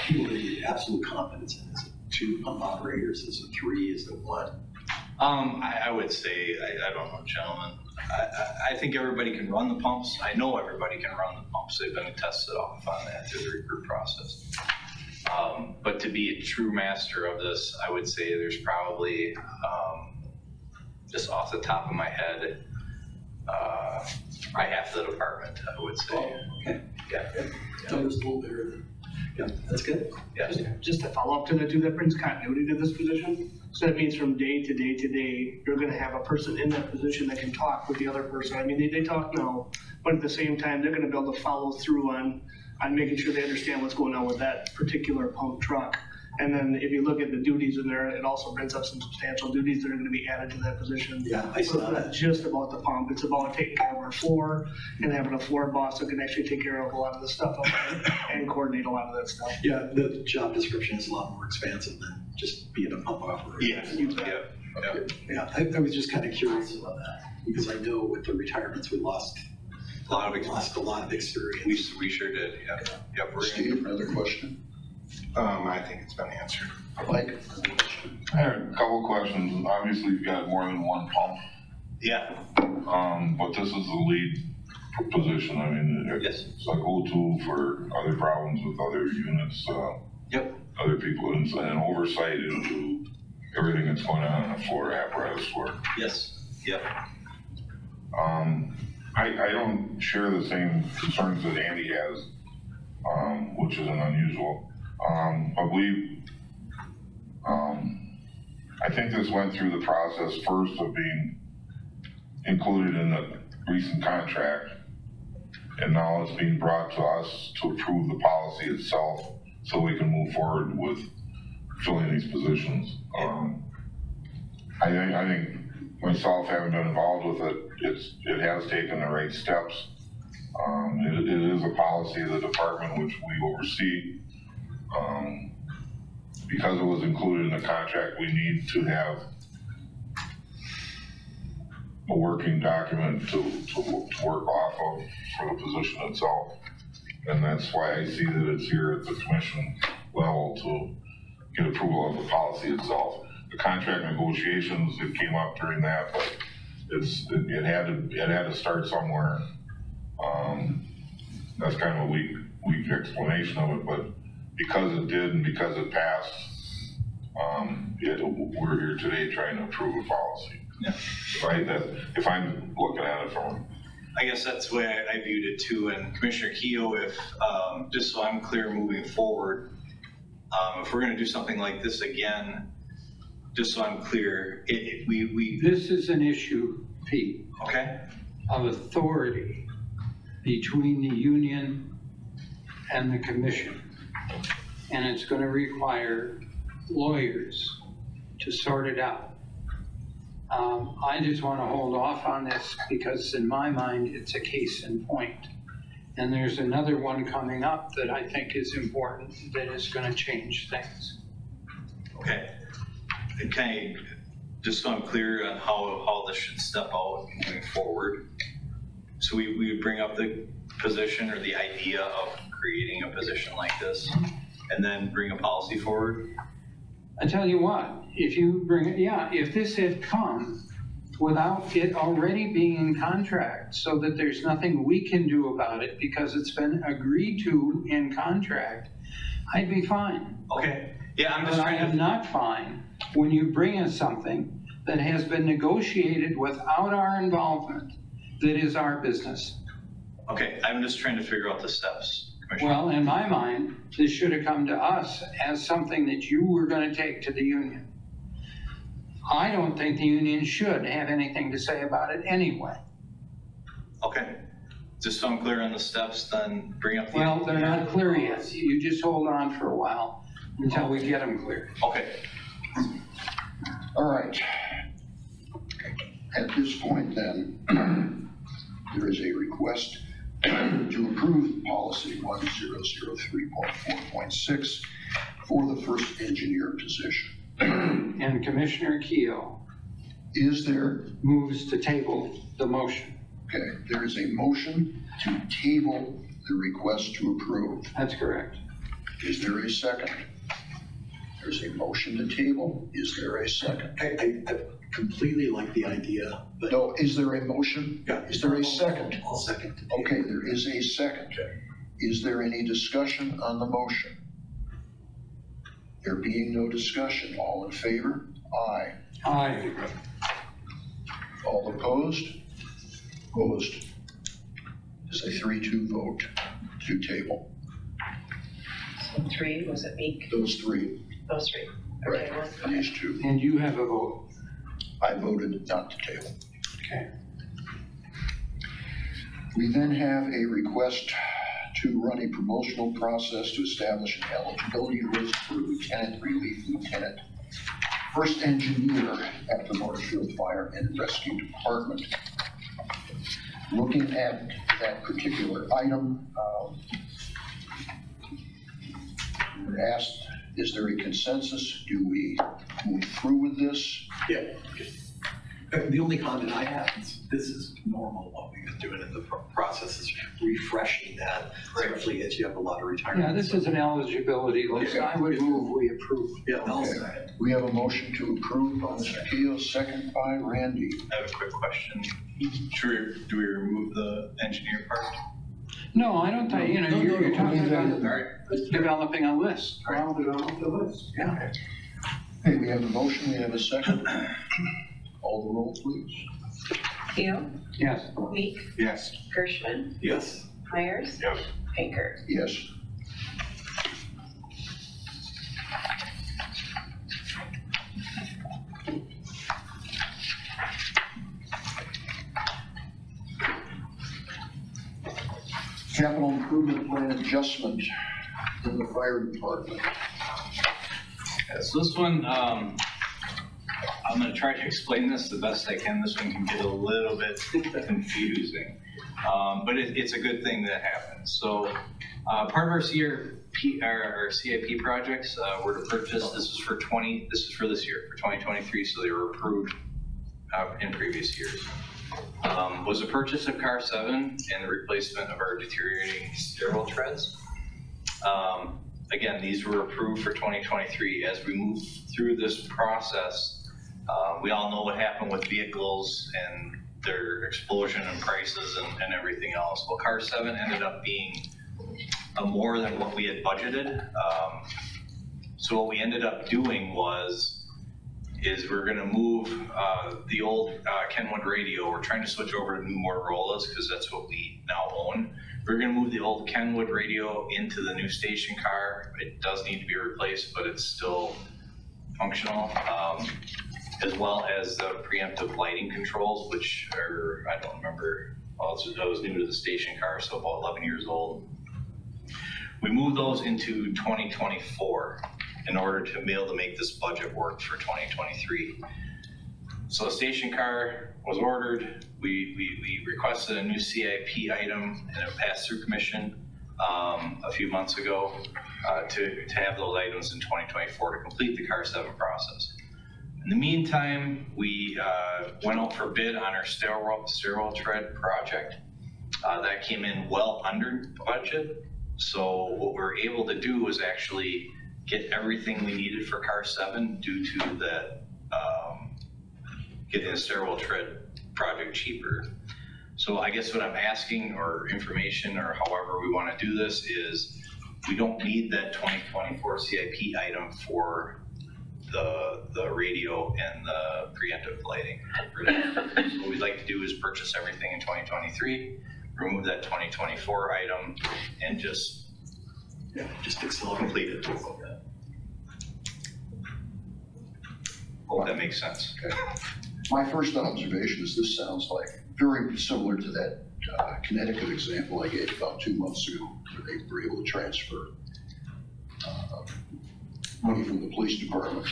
people that you have absolute confidence in, is it 2 pump operators, is it 3, is it 1? I would say, I don't know, gentlemen. I think everybody can run the pumps. I know everybody can run the pumps. They've been tested off on that through the recruit process. But to be a true master of this, I would say there's probably, just off the top of my head, probably half the department, I would say. Oh, okay. Yeah. That was a little bigger. Yeah, that's good. Yeah. Just to follow up to that brings continuity to this position. So that means from day to day to day, you're gonna have a person in that position that can talk with the other person. I mean, they talk now, but at the same time, they're gonna be able to follow through on making sure they understand what's going on with that particular pump truck. And then if you look at the duties in there, it also brings up some substantial duties that are gonna be added to that position. Yeah, I So saw it's not that. just about the pump, it's about taking care of our floor and having a floor boss that can actually take care of a lot of the stuff up there and coordinate a lot of that stuff. Yeah, the job description is a lot more expansive than just being a pump operator. Yeah, I was just kind of curious about that, because I know with the retirements, we lost a lot of experience. We sure did, yeah. Yep, we're gonna- Steve, another question? I think it's been answered. Mike? I had a couple questions. Obviously, you've got more than one pump, Yeah, but this is the lead position. I mean, yes. it's like O2 for other problems with other units, Yep. other people, and oversight into everything that's going on the floor, apparatus floor. Yes, yep. I don't share the same concerns that Andy has, which isn't unusual. But I think this went through the process first of being included in the recent contract, and now it's being brought to us to approve the policy itself so we can move forward with filling these positions. I think myself, having been involved with it, it has taken the right steps. It is a policy of the department which we oversee. Because it was included in the contract, we need to have a working document to work off of for the position itself. And that's why I see that it's here at the commission level to get approval of the policy itself. The contract negotiations, it came up during that, but it had to start somewhere. That's kind of a weak explanation of it, but because it did and because it passed, we're here today trying to approve a policy. Yeah. Right, if I'm looking at it from I guess that's the way I viewed it too. And Commissioner Keough, if, just so I'm clear moving forward, if we're gonna do something like this again, just so I'm clear, This is an issue, Pete, okay? of authority between the union and the commission. And it's going to require lawyers to sort it out. I just want to hold off on this because in my mind, it's a case in point. And there's another one coming up that I think is important that is going to change things. Okay. Okay, just so I'm clear on how this should step out moving forward. So we would bring up the position or the idea of creating a position like this and then bring a policy forward? I tell you what, if you bring it, yeah, if this had come without it already being in contract so that there's nothing we can do about it because it's been agreed to in contract, I'd be fine. Okay, yeah, I'm just But I trying am to, not fine when you bring us something that has been negotiated without our involvement, that is our business. okay, I'm just trying to figure out the steps, Commissioner. Well, in my mind, this should have come to us as something that you were going to take to the union. I don't think the union should have anything to say about it anyway. Okay, just so I'm clear on the steps, then bring up the. Well, they're not clear yet. You just hold on for a while until we get them clear. Okay, All right. At this point then, there is a request to approve policy 1003.4.6 for the first engineer position. And Commissioner Keough Is there, moves to table the motion. okay, there is a motion to table the request to approve. That's correct. Is there a second? There's a motion to table. Is there a second? I completely like the idea, but. No, is there a motion? Yeah. Is there a second? I'll second. Okay, there is a second. Is there any discussion on the motion? There being no discussion, all in favor? Aye. Aye. All opposed? Opposed. It's a 3-2 vote to table. So 3, was it Meek? Those three, Those 3. right, Okay, these two. And you have a vote. I voted not to table. Okay. We then have a request to run a promotional process to establish an eligibility list for Lieutenant Relief Lieutenant, first engineer at the Marshfield Fire and Rescue Department. Looking at that particular item, we asked, is there a consensus? Do we move through with this? Yeah. The only comment I have is this is normal, what we've been doing in the process is refreshing that, especially as you have a lot of retirement. Yeah, this is an eligibility list. I would move we approve. Yeah, I'll Okay. second. We have a motion to approve by Mr. Keough, second by Randy. I have a quick question. Do we remove the engineer part? No, I don't think, you know, No, you're talking leave that in about there. developing a list. Well, develop the list. Yeah. Okay, we have a motion, we have a second. Call the roll, please. Keough, Yes. Meek, Yes. Gershman, Yes. Myers, Yes. Baker. Yes. Capital improvement plan adjustment in the fire department. Yeah, so this one, I'm gonna try to explain this the best I can. This one can get a little bit confusing. But it's a good thing that happens. So, part of our our CIP projects, were to purchase, this is for this year, for 2023, so they were approved, in previous years. Was a purchase of car 7 and the replacement of our deteriorating stairwell treads. Again, these were approved for 2023. As we move through this process, we all know what happened with vehicles and their explosion in prices and everything else. Well, car 7 ended up being more than what we had budgeted. So what we ended up doing was is we're gonna move the old Kenwood radio. We're trying to switch over to new Motorola's because that's what we now own. We're gonna move the old Kenwood radio into the new station car. It does need to be replaced, but it's still functional. As well as the preemptive lighting controls, which are, I don't remember, that was new to the station car, so about 11 years old. We moved those into 2024 in order to be able to make this budget work for 2023. So the station car was ordered. We requested a new CIP item and a pass-through commission a few months ago to have those items in 2024 to complete the Car 7 process. In the meantime, we went out for bid on our stairwell tread project. That came in well under budget. So what we were able to do was actually get everything we needed for Car 7 due to that getting the stairwell tread project cheaper. So I guess what I'm asking, or information, or however we want to do this, is we don't need that 2024 CIP item for the radio and the preemptive lighting. So what we'd like to do is purchase everything in 2023, remove that 2024 item, and just complete it. Hope that makes sense. Okay. My first observation is this sounds like very similar to that Connecticut example I gave about 2 months ago, where they were able to transfer money from the police department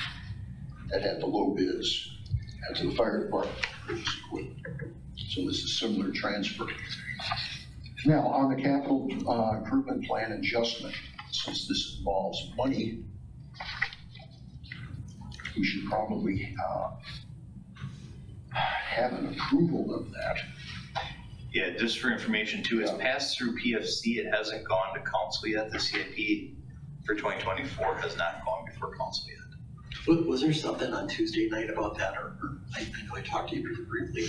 that had the low bids and to the fire department to purchase equipment. So this is similar transfer. Now, on the capital improvement plan adjustment, since this involves money, we should probably have an approval of that. Yeah, just for information too, it's passed through PFC. It hasn't gone to council yet. The CIP for 2024 has not gone before council yet. Was there something on Tuesday night about that, or I know I talked to you briefly?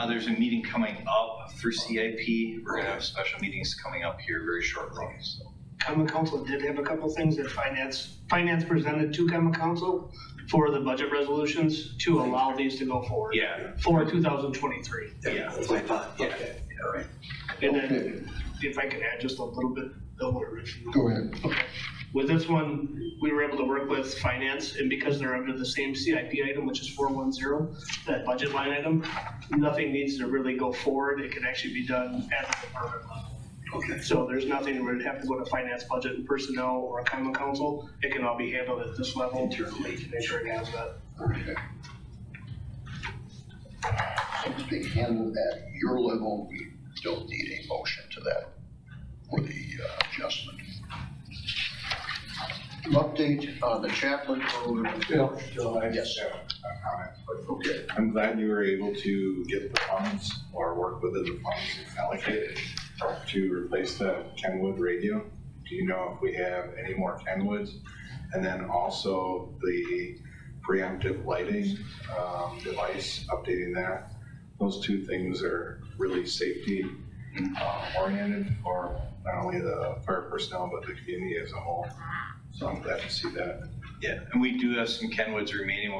There's a meeting coming up for CIP. We're gonna have special meetings coming up here very shortly. So. Common Council did have a couple things that finance presented to Common Council for the budget resolutions to allow these to go forward. Yeah. For 2023. Yeah. That's what I thought. Yeah. Okay, all right. And then, if I could add just a little bit, Bill, Go ahead. Okay. With this one, we were able to work with finance, and because they're under the same CIP item, which is 410, that budget line item, nothing needs to really go forward. It can actually be done at the department level. Okay. So there's nothing where it'd have to go to finance, budget, and personnel, or a common council. It can all be handled at this level internally to make sure it has that. Okay. So it's being handled at your level. We don't need a motion to that for the adjustment. Update on the chaplain program. Bill, I Yes. just have a comment. Okay. I'm glad you were able to get the funds or work within the funds allocated to replace the Kenwood radio. Do you know if we have any more Kenwoods? And then also the preemptive lighting device, updating that. Those two things are really safety oriented for not only the fire personnel, but the community as a whole. So I'm glad to see that. Yeah, and we do have some Kenwoods remaining.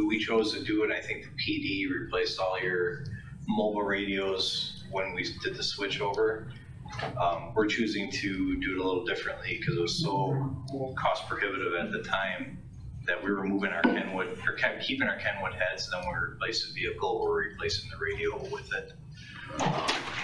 We chose to do it. I think the PD replaced all your mobile radios when we did the switch over. We're choosing to do it a little differently because it was so cost prohibitive at the time that we were moving our Kenwood, or keeping our Kenwood heads, and then when we replaced the vehicle, we're replacing the radio with it.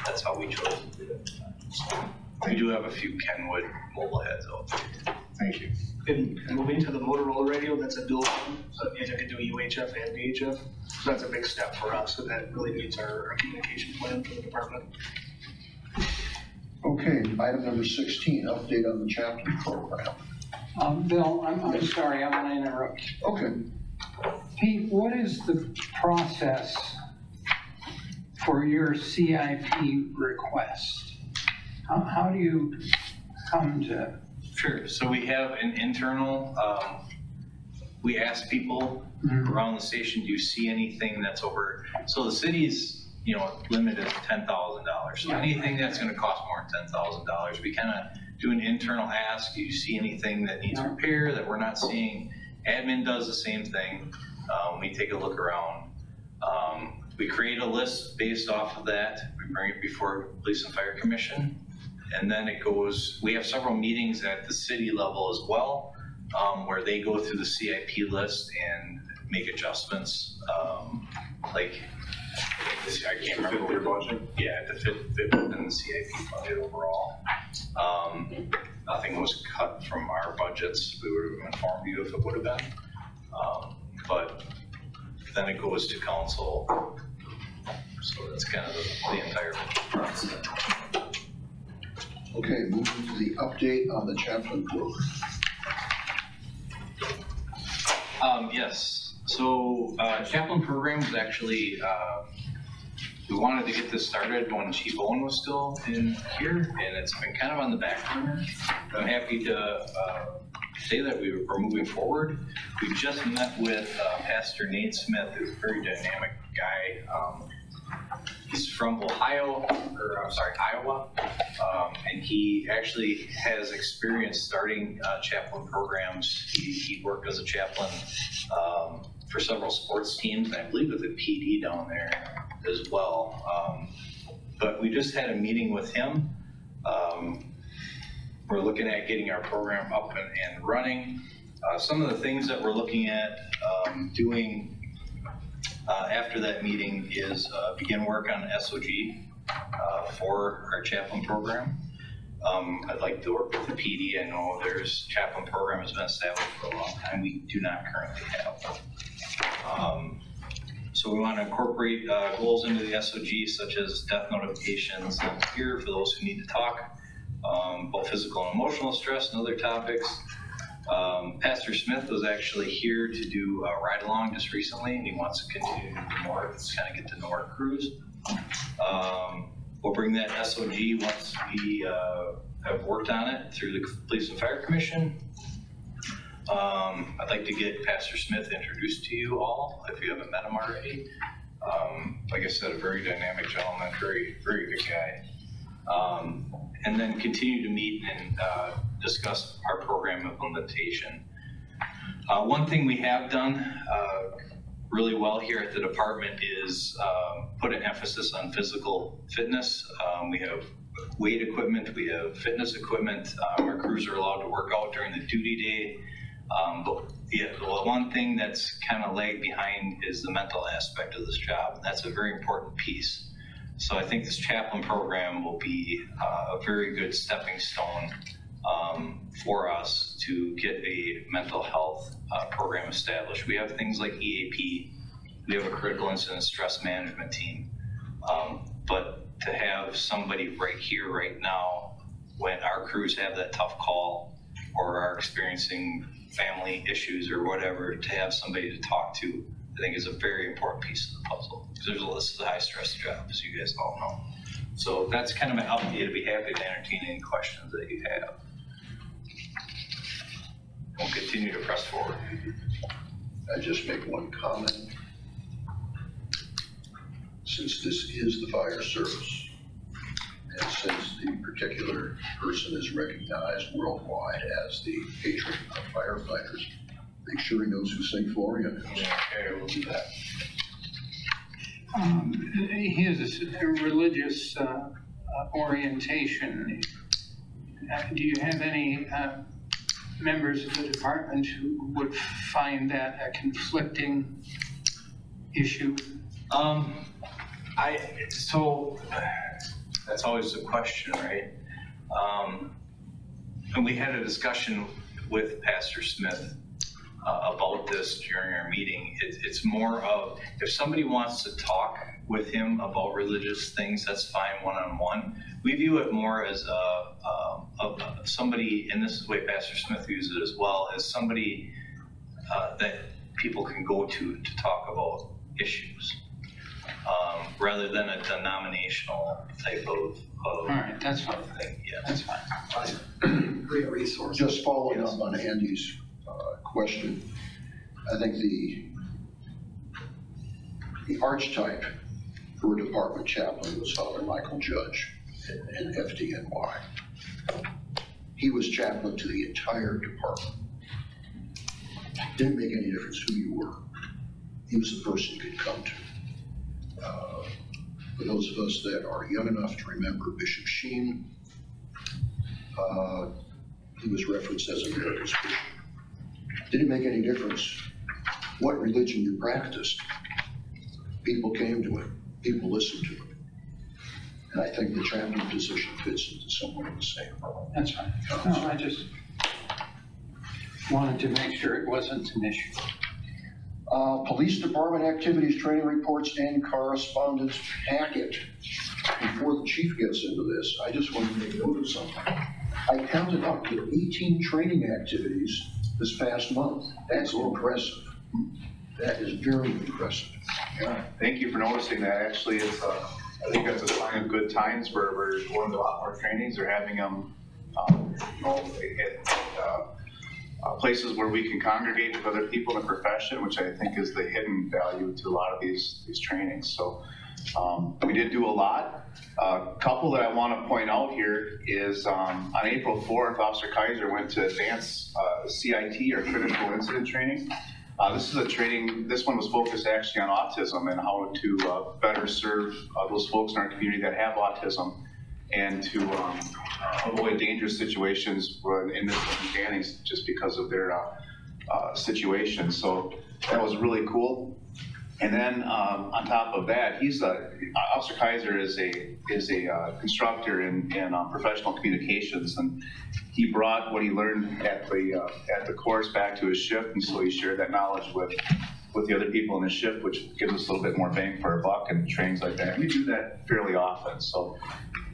That's how we chose to do it. So we do have a few Kenwood mobile heads out there. Thank you. And moving to the Motorola radio, that's a dual one, so it means I can do UHF and VHF. So that's a big step for us, and that really meets our communication plan for the department. Okay, item number 16, update on the chaplain program. Bill, I'm sorry, I want to interrupt. Okay. Pete, what is the process for your CIP request? How do you come to? Sure, so we have an internal, we ask people around the station, do you see anything that's over, so the city's, limit is $10,000. So anything that's gonna cost more than $10,000, we kind of do an internal ask, do you see anything that needs repair that we're not seeing? Admin does the same thing. We take a look around. We create a list based off of that. We bring it before Police and Fire Commission. And then it goes, we have several meetings at the city level as well, where they go through the CIP list and make adjustments. Like, I can't remember. Their budget? Yeah, to fit within the CIP budget overall. Nothing was cut from our budgets. We would have informed you if it would have been. But then it goes to council. So that's kind of the entire process. Okay, moving to the update on the chaplain program. Yes, so chaplain program was actually, we wanted to get this started when Chief Owen was still in here, and it's been kind of on the back burner. I'm happy to say that we're moving forward. We just met with Pastor Nate Smith, who's a very dynamic guy. He's from Iowa, and he actually has experience starting chaplain programs. He worked as a chaplain for several sports teams, and I believe with the PD down there as well. But we just had a meeting with him. We're looking at getting our program up and running. Some of the things that we're looking at doing after that meeting is begin work on SOG for our chaplain program. I'd like to work with the PD. I know there's chaplain program has been established for a long time. We do not currently have. So we want to incorporate goals into the SOG, such as death notifications here for those who need to talk, both physical and emotional stress and other topics. Pastor Smith was actually here to do a ride along just recently, and he wants to continue to do more. Let's kind of get to know our crews. We'll bring that SOG once we have worked on it through the Police and Fire Commission. I'd like to get Pastor Smith introduced to you all if you haven't met him already. Like I said, a very dynamic gentleman, very, very good guy. And then continue to meet and discuss our program implementation. One thing we have done really well here at the department is put an emphasis on physical fitness. We have weight equipment, we have fitness equipment. Our crews are allowed to work out during the duty day. But the one thing that's kind of lagged behind is the mental aspect of this job. That's a very important piece. So I think this chaplain program will be a very good stepping stone for us to get a mental health program established. We have things like EAP, we have a critical incident stress management team, but to have somebody right here, right now, when our crews have that tough call or are experiencing family issues or whatever, to have somebody to talk to, I think is a very important piece of the puzzle. Because this is a high stress job, as you guys all know. So that's kind of my update. I'd be happy to entertain any questions that you have. We'll continue to press forward. I just make one comment. Since this is the fire service, and since the particular person is recognized worldwide as the patron of firefighters, make sure he knows who St. Florian is. Okay, we'll do that. His religious orientation, do you have any members of the department who would find that a conflicting issue? So that's always the question, right? And we had a discussion with Pastor Smith about this during our meeting. It's more of, if somebody wants to talk with him about religious things, that's fine, one-on-one. We view it more as somebody, and this is the way Pastor Smith views it as well, as somebody that people can go to talk about issues, rather than a denominational type of All right, that's fine. thing. Yeah, That's fine. Great resource. Just following up on Andy's question, I think the archetype for a department chaplain was Father Michael Judge in FDNY. He was chaplain to the entire department. Didn't make any difference who you were. he was the person you could come to. For those of us that are young enough to remember Bishop Sheen, he was referenced as America's bishop. Didn't make any difference what religion you practiced. People came to him, people listened to him. And I think the chaplain position fits into somewhat of the same. That's fine. No, I just wanted to make sure it wasn't an issue. Police Department activities, training reports, and correspondence packet. Before the chief gets into this, I just want to make note of something. I counted up to 18 training activities this past month. That's impressive. That is very impressive. Yeah, thank you for noticing that. Actually, it's, I think that's a sign of good times where we're going to a lot more trainings. They're having them, at places where we can congregate with other people in the profession, which I think is the hidden value to a lot of these trainings. So we did do a lot. A couple that I want to point out here is on April 4th, Officer Kaiser went to advanced CIT, or critical incident training. This is a training, this one was focused actually on autism and how to better serve those folks in our community that have autism, and to avoid dangerous situations in misunderstandings just because of their situation. So that was really cool. And then on top of that, Officer Kaiser is a instructor in professional communications, and he brought what he learned at the course back to his shift, and so he shared that knowledge with the other people in his shift, which gives us a little bit more bang for our buck and trainings like that. And we do that fairly often. So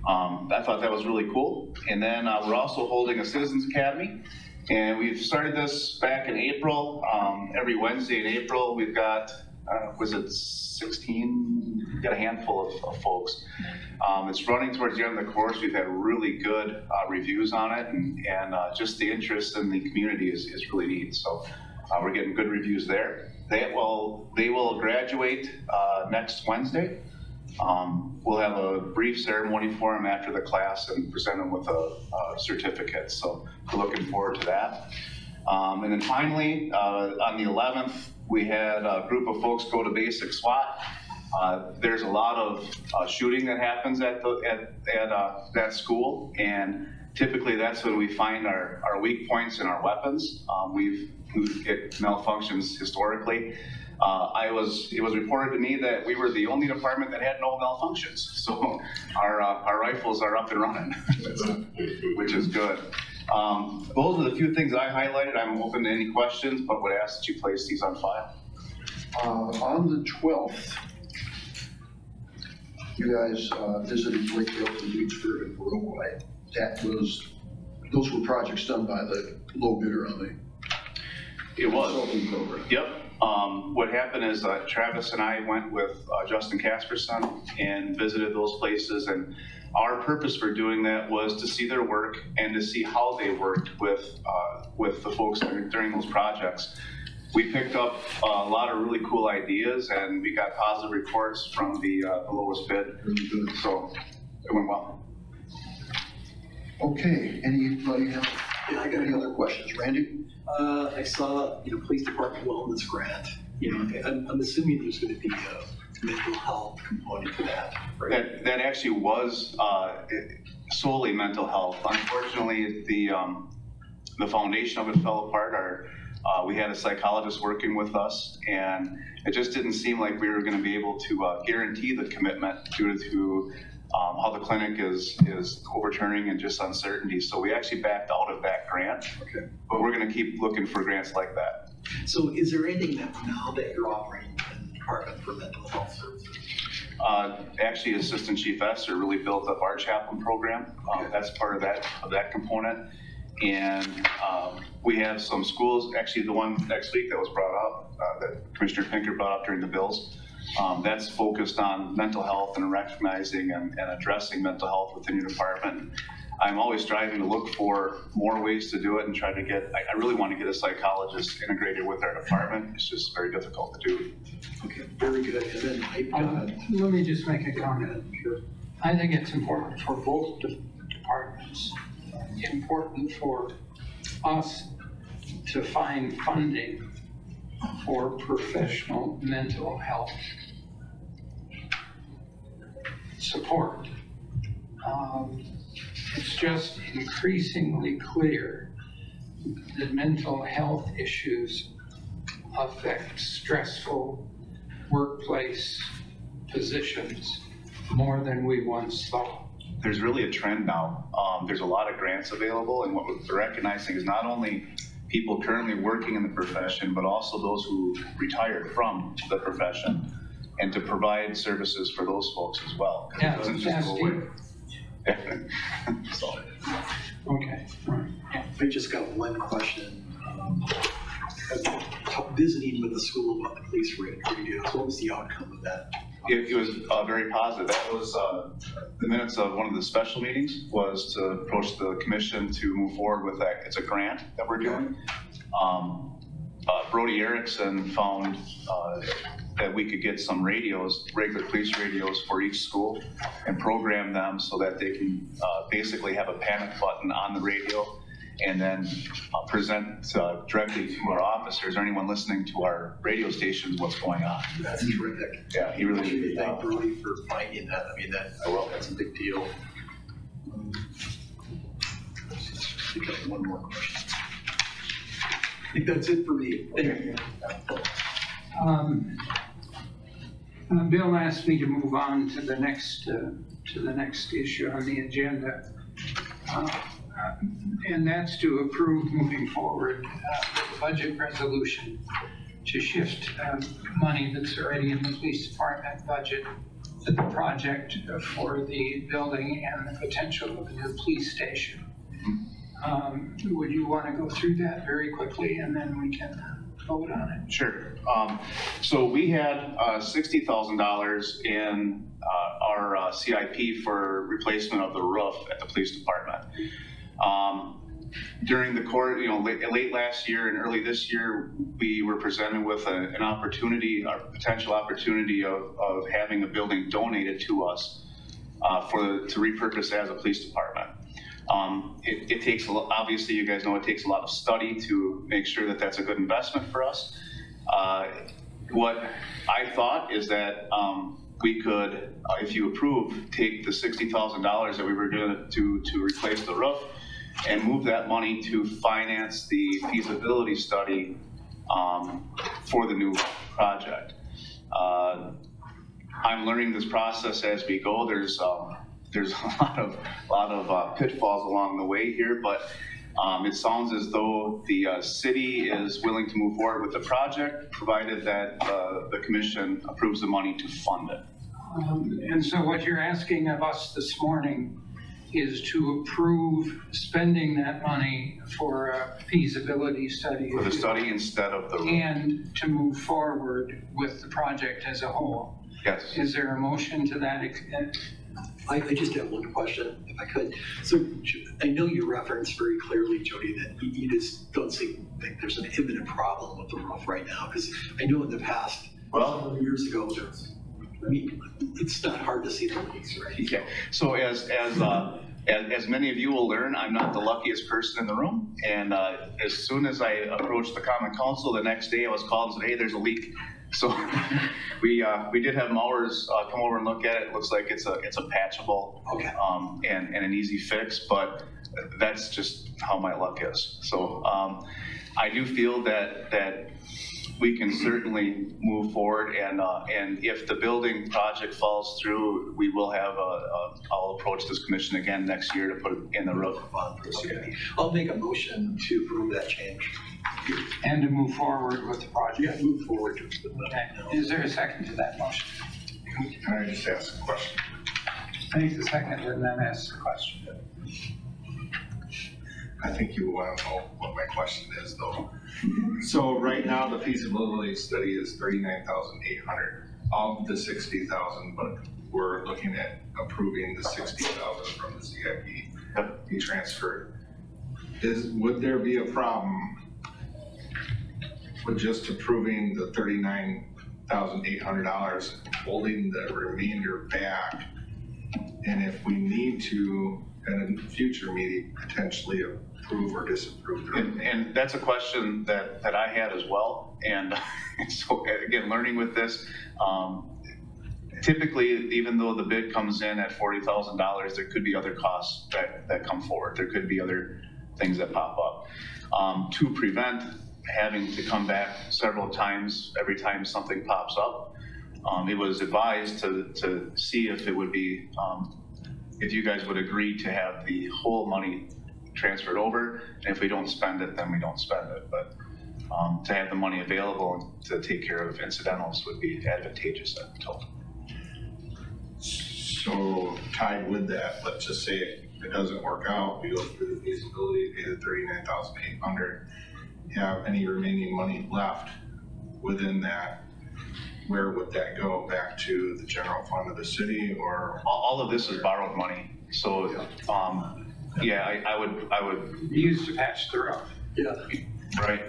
I thought that was really cool. And then we're also holding a Citizens Academy, and we've started this back in April. Every Wednesday in April, we've got, was it 16? We've got a handful of folks. It's running towards the end of the course. We've had really good reviews on it, and just the interest in the community is really neat. So we're getting good reviews there. They will graduate next Wednesday. We'll have a brief ceremony for them after the class and present them with a certificate. So we're looking forward to that. And then finally, on the 11th, we had a group of folks go to basic SWAT. There's a lot of shooting that happens at that school, and typically that's when we find our weak points in our weapons. We get malfunctions historically. It was reported to me that we were the only department that had no malfunctions. So our rifles are up and running, which is good. Those are the few things that I highlighted. I'm open to any questions, but would ask that you place these on file. On the 12th, you guys visited Lakeville and Leedsburg and Uruguay. Those were projects done by the low bidder on the consulting program. Yep. What happened is Travis and I went with Justin Casperson and visited those places, and our purpose for doing that was to see their work and to see how they worked with the folks during those projects. We picked up a lot of really cool ideas, and we got positive reports from the lowest bid. So it went well. Okay, anybody have any other questions? Randy? I saw, police department wellness grant. I'm assuming there's going to be a mental health component to that, right? That actually was solely mental health. Unfortunately, the foundation of it fell apart. We had a psychologist working with us, and it just didn't seem like we were going to be able to guarantee the commitment due to how the clinic is overturning and just uncertainty. So we actually backed out of that grant. Okay. But we're going to keep looking for grants like that. So is there anything that now that you're offering in the Department for Mental Health Services? Actually, Assistant Chief Esser really built up our chaplain program. That's part of that component. And we have some schools, actually the one next week that was brought up, that Commissioner Pinker brought up during the bills. That's focused on mental health and recognizing and addressing mental health within your department. I'm always striving to look for more ways to do it and try to get, I really want to get a psychologist integrated with our department. It's just very difficult to do. Okay, very good. And then Mike, let me just make a comment. Sure. I think it's important for both departments, important for us to find funding for professional mental health support. It's just increasingly clear that mental health issues affect stressful workplace positions more than we once thought. There's really a trend now. There's a lot of grants available, and what we're recognizing is not only people currently working in the profession, but also those who retired from the profession, and to provide services for those folks as well. 'Cause Yeah, it doesn't just go away. So, Okay. I just got one question. Visiting with the school about the police radios, what was the outcome of that? it was very positive. That was the minutes of one of the special meetings was to approach the commission to move forward with that. It's a grant that we're doing. Brody Erickson found that we could get some radios, regular police radios for each school, and program them so that they can basically have a panic button on the radio, and then present directly to our officers or anyone listening to our radio stations what's going on. That's terrific. Yeah, he really did. Thank Brody for finding that. I mean, that's a big deal. I think I have one more question. I think that's it for me. Thank you. Bill asked me to move on to the next issue on the agenda. And that's to approve moving forward the budget resolution to shift money that's already in the police department budget to the project for the building and the potential of a new police station. Would you want to go through that very quickly and then we can vote on it? Sure. So we had $60,000 in our CIP for replacement of the roof at the police department. During the course, late last year and early this year, we were presented with an opportunity, a potential opportunity of having a building donated to us to repurpose as a police department. It takes a lot, obviously you guys know it takes a lot of study to make sure that that's a good investment for us. What I thought is that we could, if you approve, take the $60,000 that we were going to replace the roof and move that money to finance the feasibility study for the new project. I'm learning this process as we go. There's a lot of pitfalls along the way here, but it sounds as though the city is willing to move forward with the project, provided that the commission approves the money to fund it. And so what you're asking of us this morning is to approve spending that money for a feasibility study. For the study instead of the roof. And to move forward with the project as a whole. Yes. Is there a motion to that extent? I just have one question, if I could. So I know you referenced very clearly, Jody, that you just don't think there's an imminent problem with the roof right now, because I know in the past, several years ago, it's not hard to see the leaks, right? Okay. So as many of you will learn, I'm not the luckiest person in the room. And as soon as I approached the Common Council, the next day I was called and said, hey, there's a leak. So we did have mowers come over and look at it. It looks like it's a patchable and an easy fix, but that's just how my luck is. So I do feel that we can certainly move forward, and if the building project falls through, we will have I'll approach this commission again next year to put it in the roof. Okay. I'll make a motion to approve that change. And to move forward with the project? Yeah, move forward. Okay. Is there a second to that motion? Can I just ask a question? Make the second and then ask the question. I think you want to know what my question is, though. So right now, the feasibility study is $39,800 of the $60,000, but we're looking at approving the $60,000 from the CIP be transferred. Would there be a problem with just approving the $39,800, holding the remainder back? And if we need to, at a future meeting, potentially approve or disapprove. And that's a question that I had as well. And so again, learning with this, typically, even though the bid comes in at $40,000, there could be other costs that come forward. There could be other things that pop up. To prevent having to come back several times every time something pops up, it was advised to see if it would be, if you guys would agree to have the whole money transferred over. And if we don't spend it, then we don't spend it. But to have the money available to take care of incidentals would be advantageous, I'm told. So tied with that, let's just say it doesn't work out, we go through the feasibility, pay the $39,800, have any remaining money left within that, where would that go? Back to the general fund of the city, or? All of this is borrowed money. So, yeah, I would. Used to patch the roof. Yeah, Right.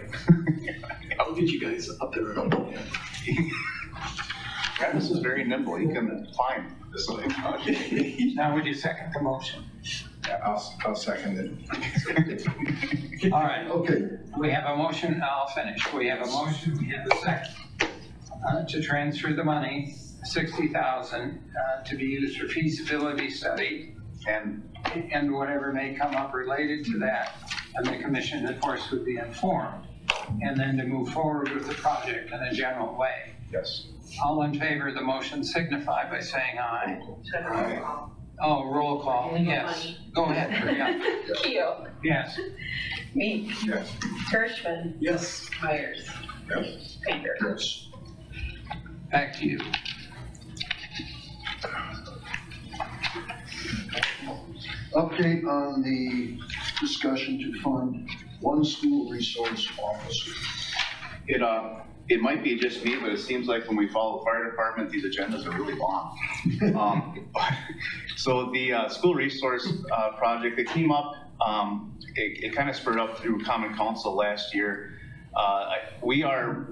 I'll get you guys up there and up. Travis is very nimble. He can climb this thing. Now would you second the motion? I'll second it. All right, Okay, we have a motion, I'll finish. We have a motion, we have a second. To transfer the money, $60,000, to be used for feasibility study and whatever may come up related to that. And the commission, of course, would be informed. And then to move forward with the project in a general way. Yes. All in favor of the motion signify by saying aye. Oh, roll call, yes. Go ahead, yeah. Keel. Yes. Meek. Yes. Hirschman. yes. Myers. Yes. Painter. Yes. Back to you. Update on the discussion to fund one school resource officer. It might be just me, but it seems like when we follow the fire department, these agendas are really long. So the school resource project that came up, it kind of spurred up through Common Council last year. We are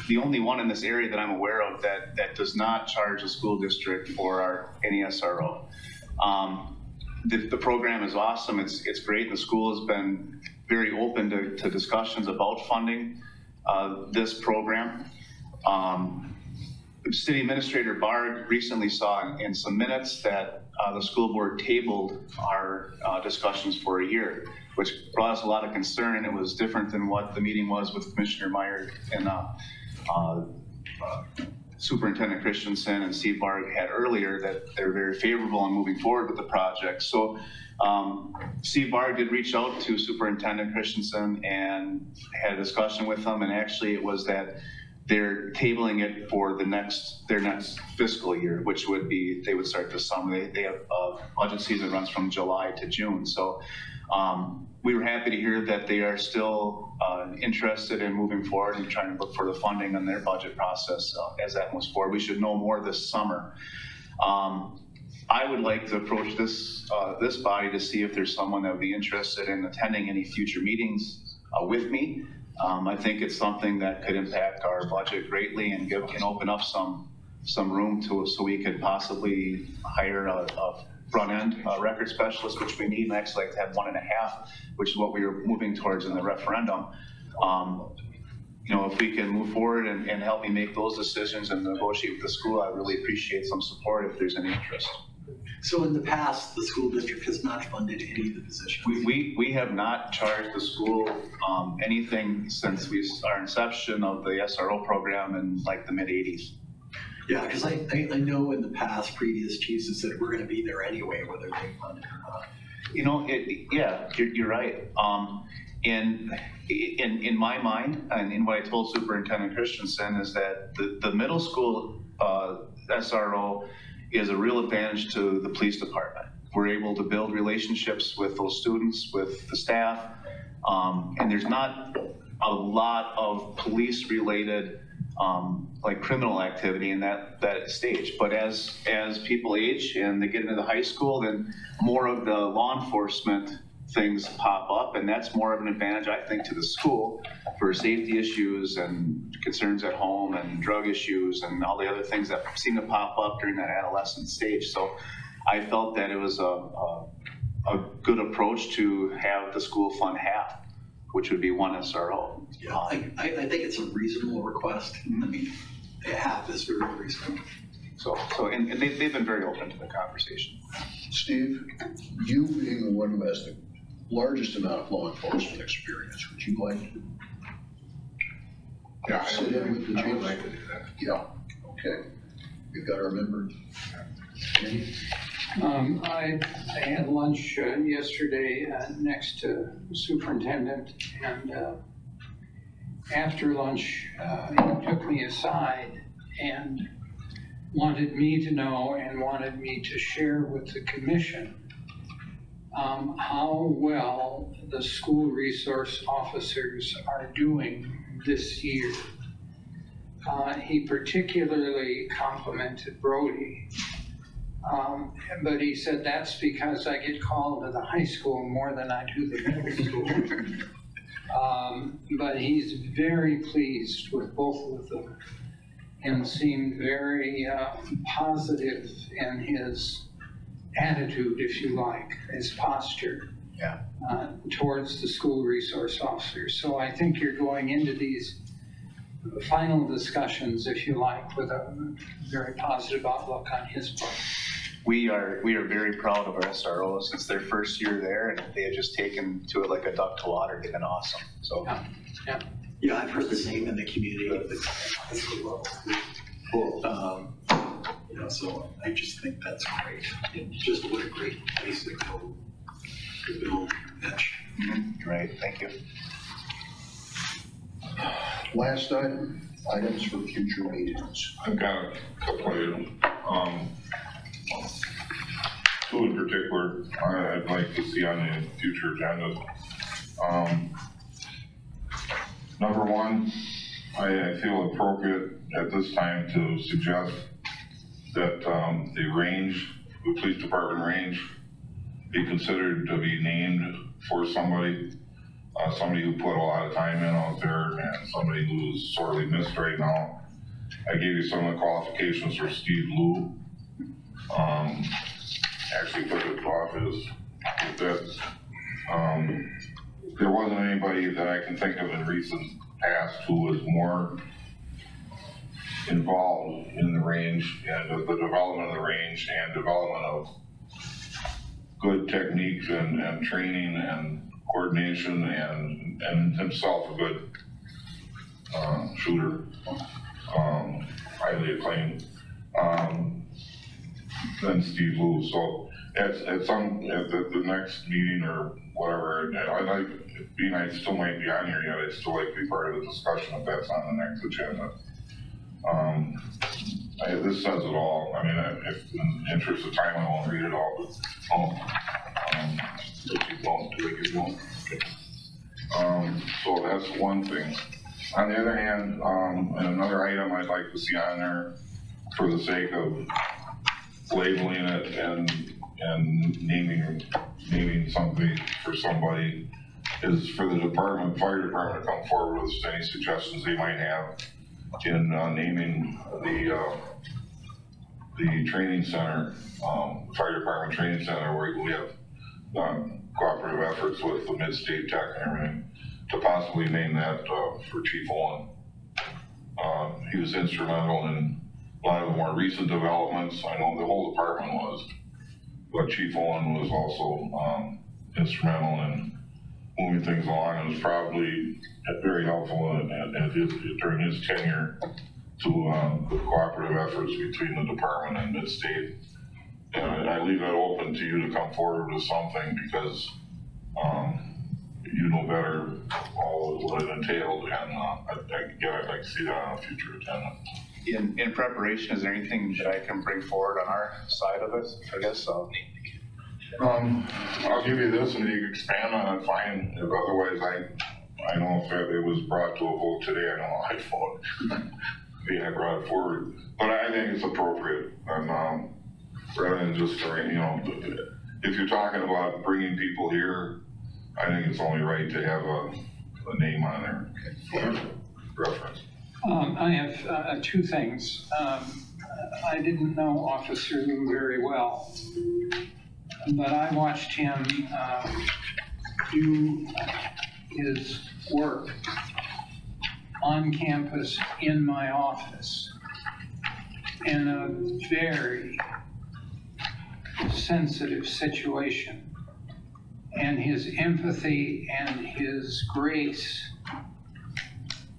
the only one in this area that I'm aware of that does not charge the school district for any SRO. The program is awesome. It's great. The school has been very open to discussions about funding this program. City Administrator Barg recently saw in some minutes that the school board tabled our discussions for a year, which brought us a lot of concern, and it was different than what the meeting was with Commissioner Meyer and Superintendent Christensen and Steve Barg had earlier, that they're very favorable on moving forward with the project. So Steve Barg did reach out to Superintendent Christensen and had a discussion with them, and actually it was that they're tabling it for their next fiscal year, which would be, they would start this summer. They have a budget season runs from July to June. So we were happy to hear that they are still interested in moving forward and trying to look for the funding in their budget process as that moves forward. We should know more this summer. I would like to approach this body to see if there's someone that would be interested in attending any future meetings with me. I think it's something that could impact our budget greatly and open up some room so we could possibly hire a front-end record specialist, which we need, and actually like to have 1.5, which is what we were moving towards in the referendum. If we can move forward and help me make those decisions and negotiate with the school, I really appreciate some support if there's any interest. So in the past, the school district has not funded any of the positions. We have not charged the school anything since our inception of the SRO program in like the mid-'80s. Yeah, because I know in the past, previous chiefs have said we're going to be there anyway, whether they fund it or not. You're right. In my mind, and in what I told Superintendent Christensen, is that the middle school SRO is a real advantage to the police department. We're able to build relationships with those students, with the staff, and there's not a lot of police-related like criminal activity in that stage. But as people age and they get into the high school, then more of the law enforcement things pop up, and that's more of an advantage, I think, to the school for safety issues and concerns at home and drug issues and all the other things that seem to pop up during that adolescent stage. So I felt that it was a a good approach to have the school fund half, which would be one SRO. Yeah, I think it's a reasonable request. I mean, half is very reasonable. And they've been very open to the conversation. Steve, you being the one who has the largest amount of law enforcement experience, would you like to Yeah, sit in with the I would chiefs? like to do that. Yeah, okay. You've got our member. I had lunch yesterday next to the superintendent, and after lunch, he took me aside and wanted me to know and wanted me to share with the commission how well the school resource officers are doing this year. He particularly complimented Brody. But he said that's because I get called to the high school more than I do the middle school. But he's very pleased with both of them and seemed very positive in his attitude, if you like, his posture towards the school resource officers. So I think you're going into these final discussions, if you like, with a very positive outlook on his part. We are very proud of our SROs. It's their first year there, and they have just taken to it like a duck to water. They've been awesome. So Yeah, I've heard the same in the community at the high school level. Cool. You know, so I just think that's great. And just what a great place to go to build bench. Right, thank you. Last item, items for future meetings. I've got a couple items. Two in particular I'd like to see on the future agenda. Number one, I feel appropriate at this time to suggest that the range, the police department range, be considered to be named for somebody who put a lot of time in out there and somebody who's sorely missed right now. I gave you some of the qualifications for Steve Liu. Actually took it off his bits. There wasn't anybody that I can think of in recent past who was more involved in the range and the development of the range and development of good techniques and training and coordination and himself a good shooter, highly acclaimed, than Steve Liu. So at the next meeting or whatever, I still might be on here yet. I'd still like to be part of the discussion if that's on the next agenda. This says it all. I mean, if in the interest of time, I won't read it all, but if you won't do it, you won't. Okay. So that's one thing. On the other hand, another item I'd like to see on there for the sake of labeling it and naming something for somebody is for the fire department to come forward with any suggestions they might have in naming the training center, fire department training center, where we have cooperative efforts with the Mid-State Tech and everything, to possibly name that for Chief Owen. He was instrumental in a lot of the more recent developments. I know the whole department was, but Chief Owen was also instrumental in moving things along and was probably very helpful during his tenure to the cooperative efforts between the department and Mid-State. And I leave that open to you to come forward with something because you know better all what it entailed, and I'd like to see that on a future agenda. In preparation, is there anything that I can bring forward on our side of it? I guess so. I'll give you this, and you can expand on it, fine. If otherwise, I know if it was brought to a vote today, I know I'd vote. I brought it forward, but I think it's appropriate, and rather than just, if you're talking about bringing people here, I think it's only right to have a name on there for reference. I have two things. I didn't know Officer Liu very well. but I watched him do his work on campus in my office in a very sensitive situation. And his empathy and his grace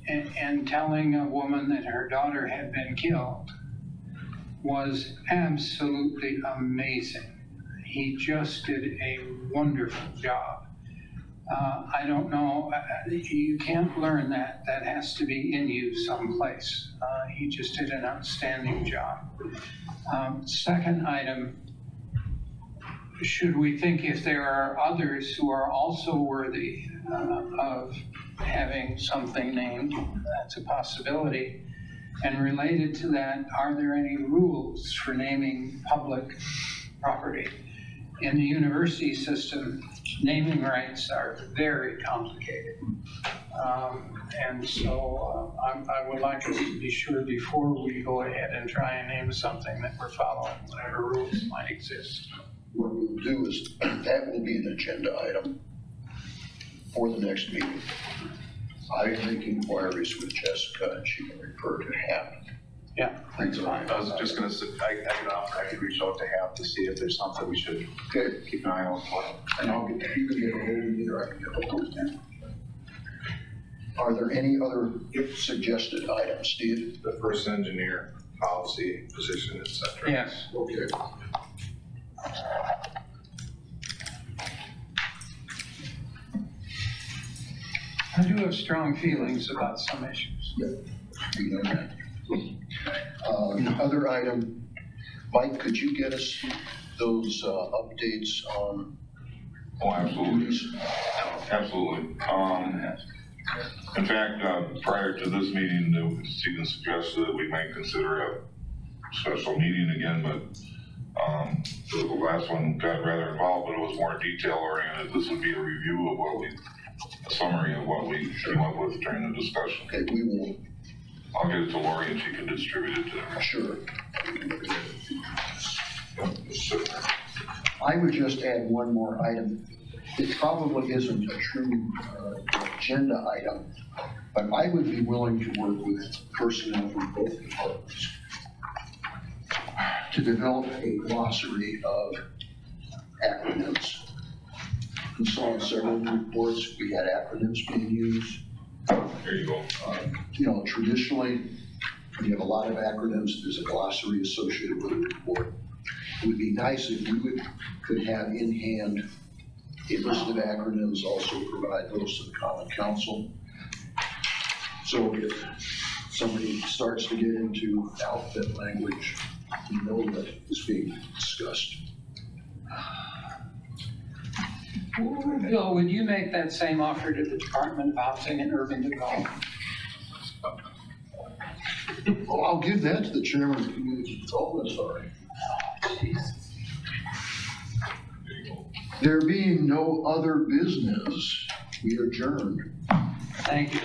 and telling a woman that her daughter had been killed was absolutely amazing. He just did a wonderful job. I don't know, you can't learn that. That has to be in you someplace. He just did an outstanding job. Second item, should we think if there are others who are also worthy of having something named, that's a possibility. And related to that, are there any rules for naming public property? In the university system, naming rights are very complicated. And so I would like us to be sure before we go ahead and try and name something that we're following whatever rules might exist. What we'll do is, that will be an agenda item for the next meeting. I make inquiries with Jessica and she can refer to Hap. Yeah, that's fine. I was just gonna say, I could reach out to HAP to see if there's something we should keep an eye out for. And I'll get, you can get a hold of me or I can get a hold of them. Are there any other suggested items, Steve? The first engineer, policy, position, et cetera. Yes. Okay. I do have strong feelings about some issues. We know that. Other item, Mike, could you get us those updates on Oh, absolutely. duties? Absolutely. In fact, prior to this meeting, Stephen suggested that we might consider a special meeting again, but the last one got rather involved, but it was more detail oriented. This would be a review of a summary of what we came up with during the discussion. Okay, we will, I'll get it to Lori and she can distribute it to everyone. sure. Just sit there. I would just add one more item. It probably isn't a true agenda item, but I would be willing to work with personnel from both departments to develop a glossary of acronyms. We saw in several reports, we had acronyms being used. Here you go. You know, traditionally, when you have a lot of acronyms, there's a glossary associated with a report. It would be nice if we could have in hand a list of acronyms, also provide those to the common council. So if somebody starts to get into alphabet language, you know that it's being discussed. Bill, would you make that same offer to the Department of Housing and Urban Development? Oh, I'll give that to the chairman of the community development authority. There being no other business, we adjourn. Thank you.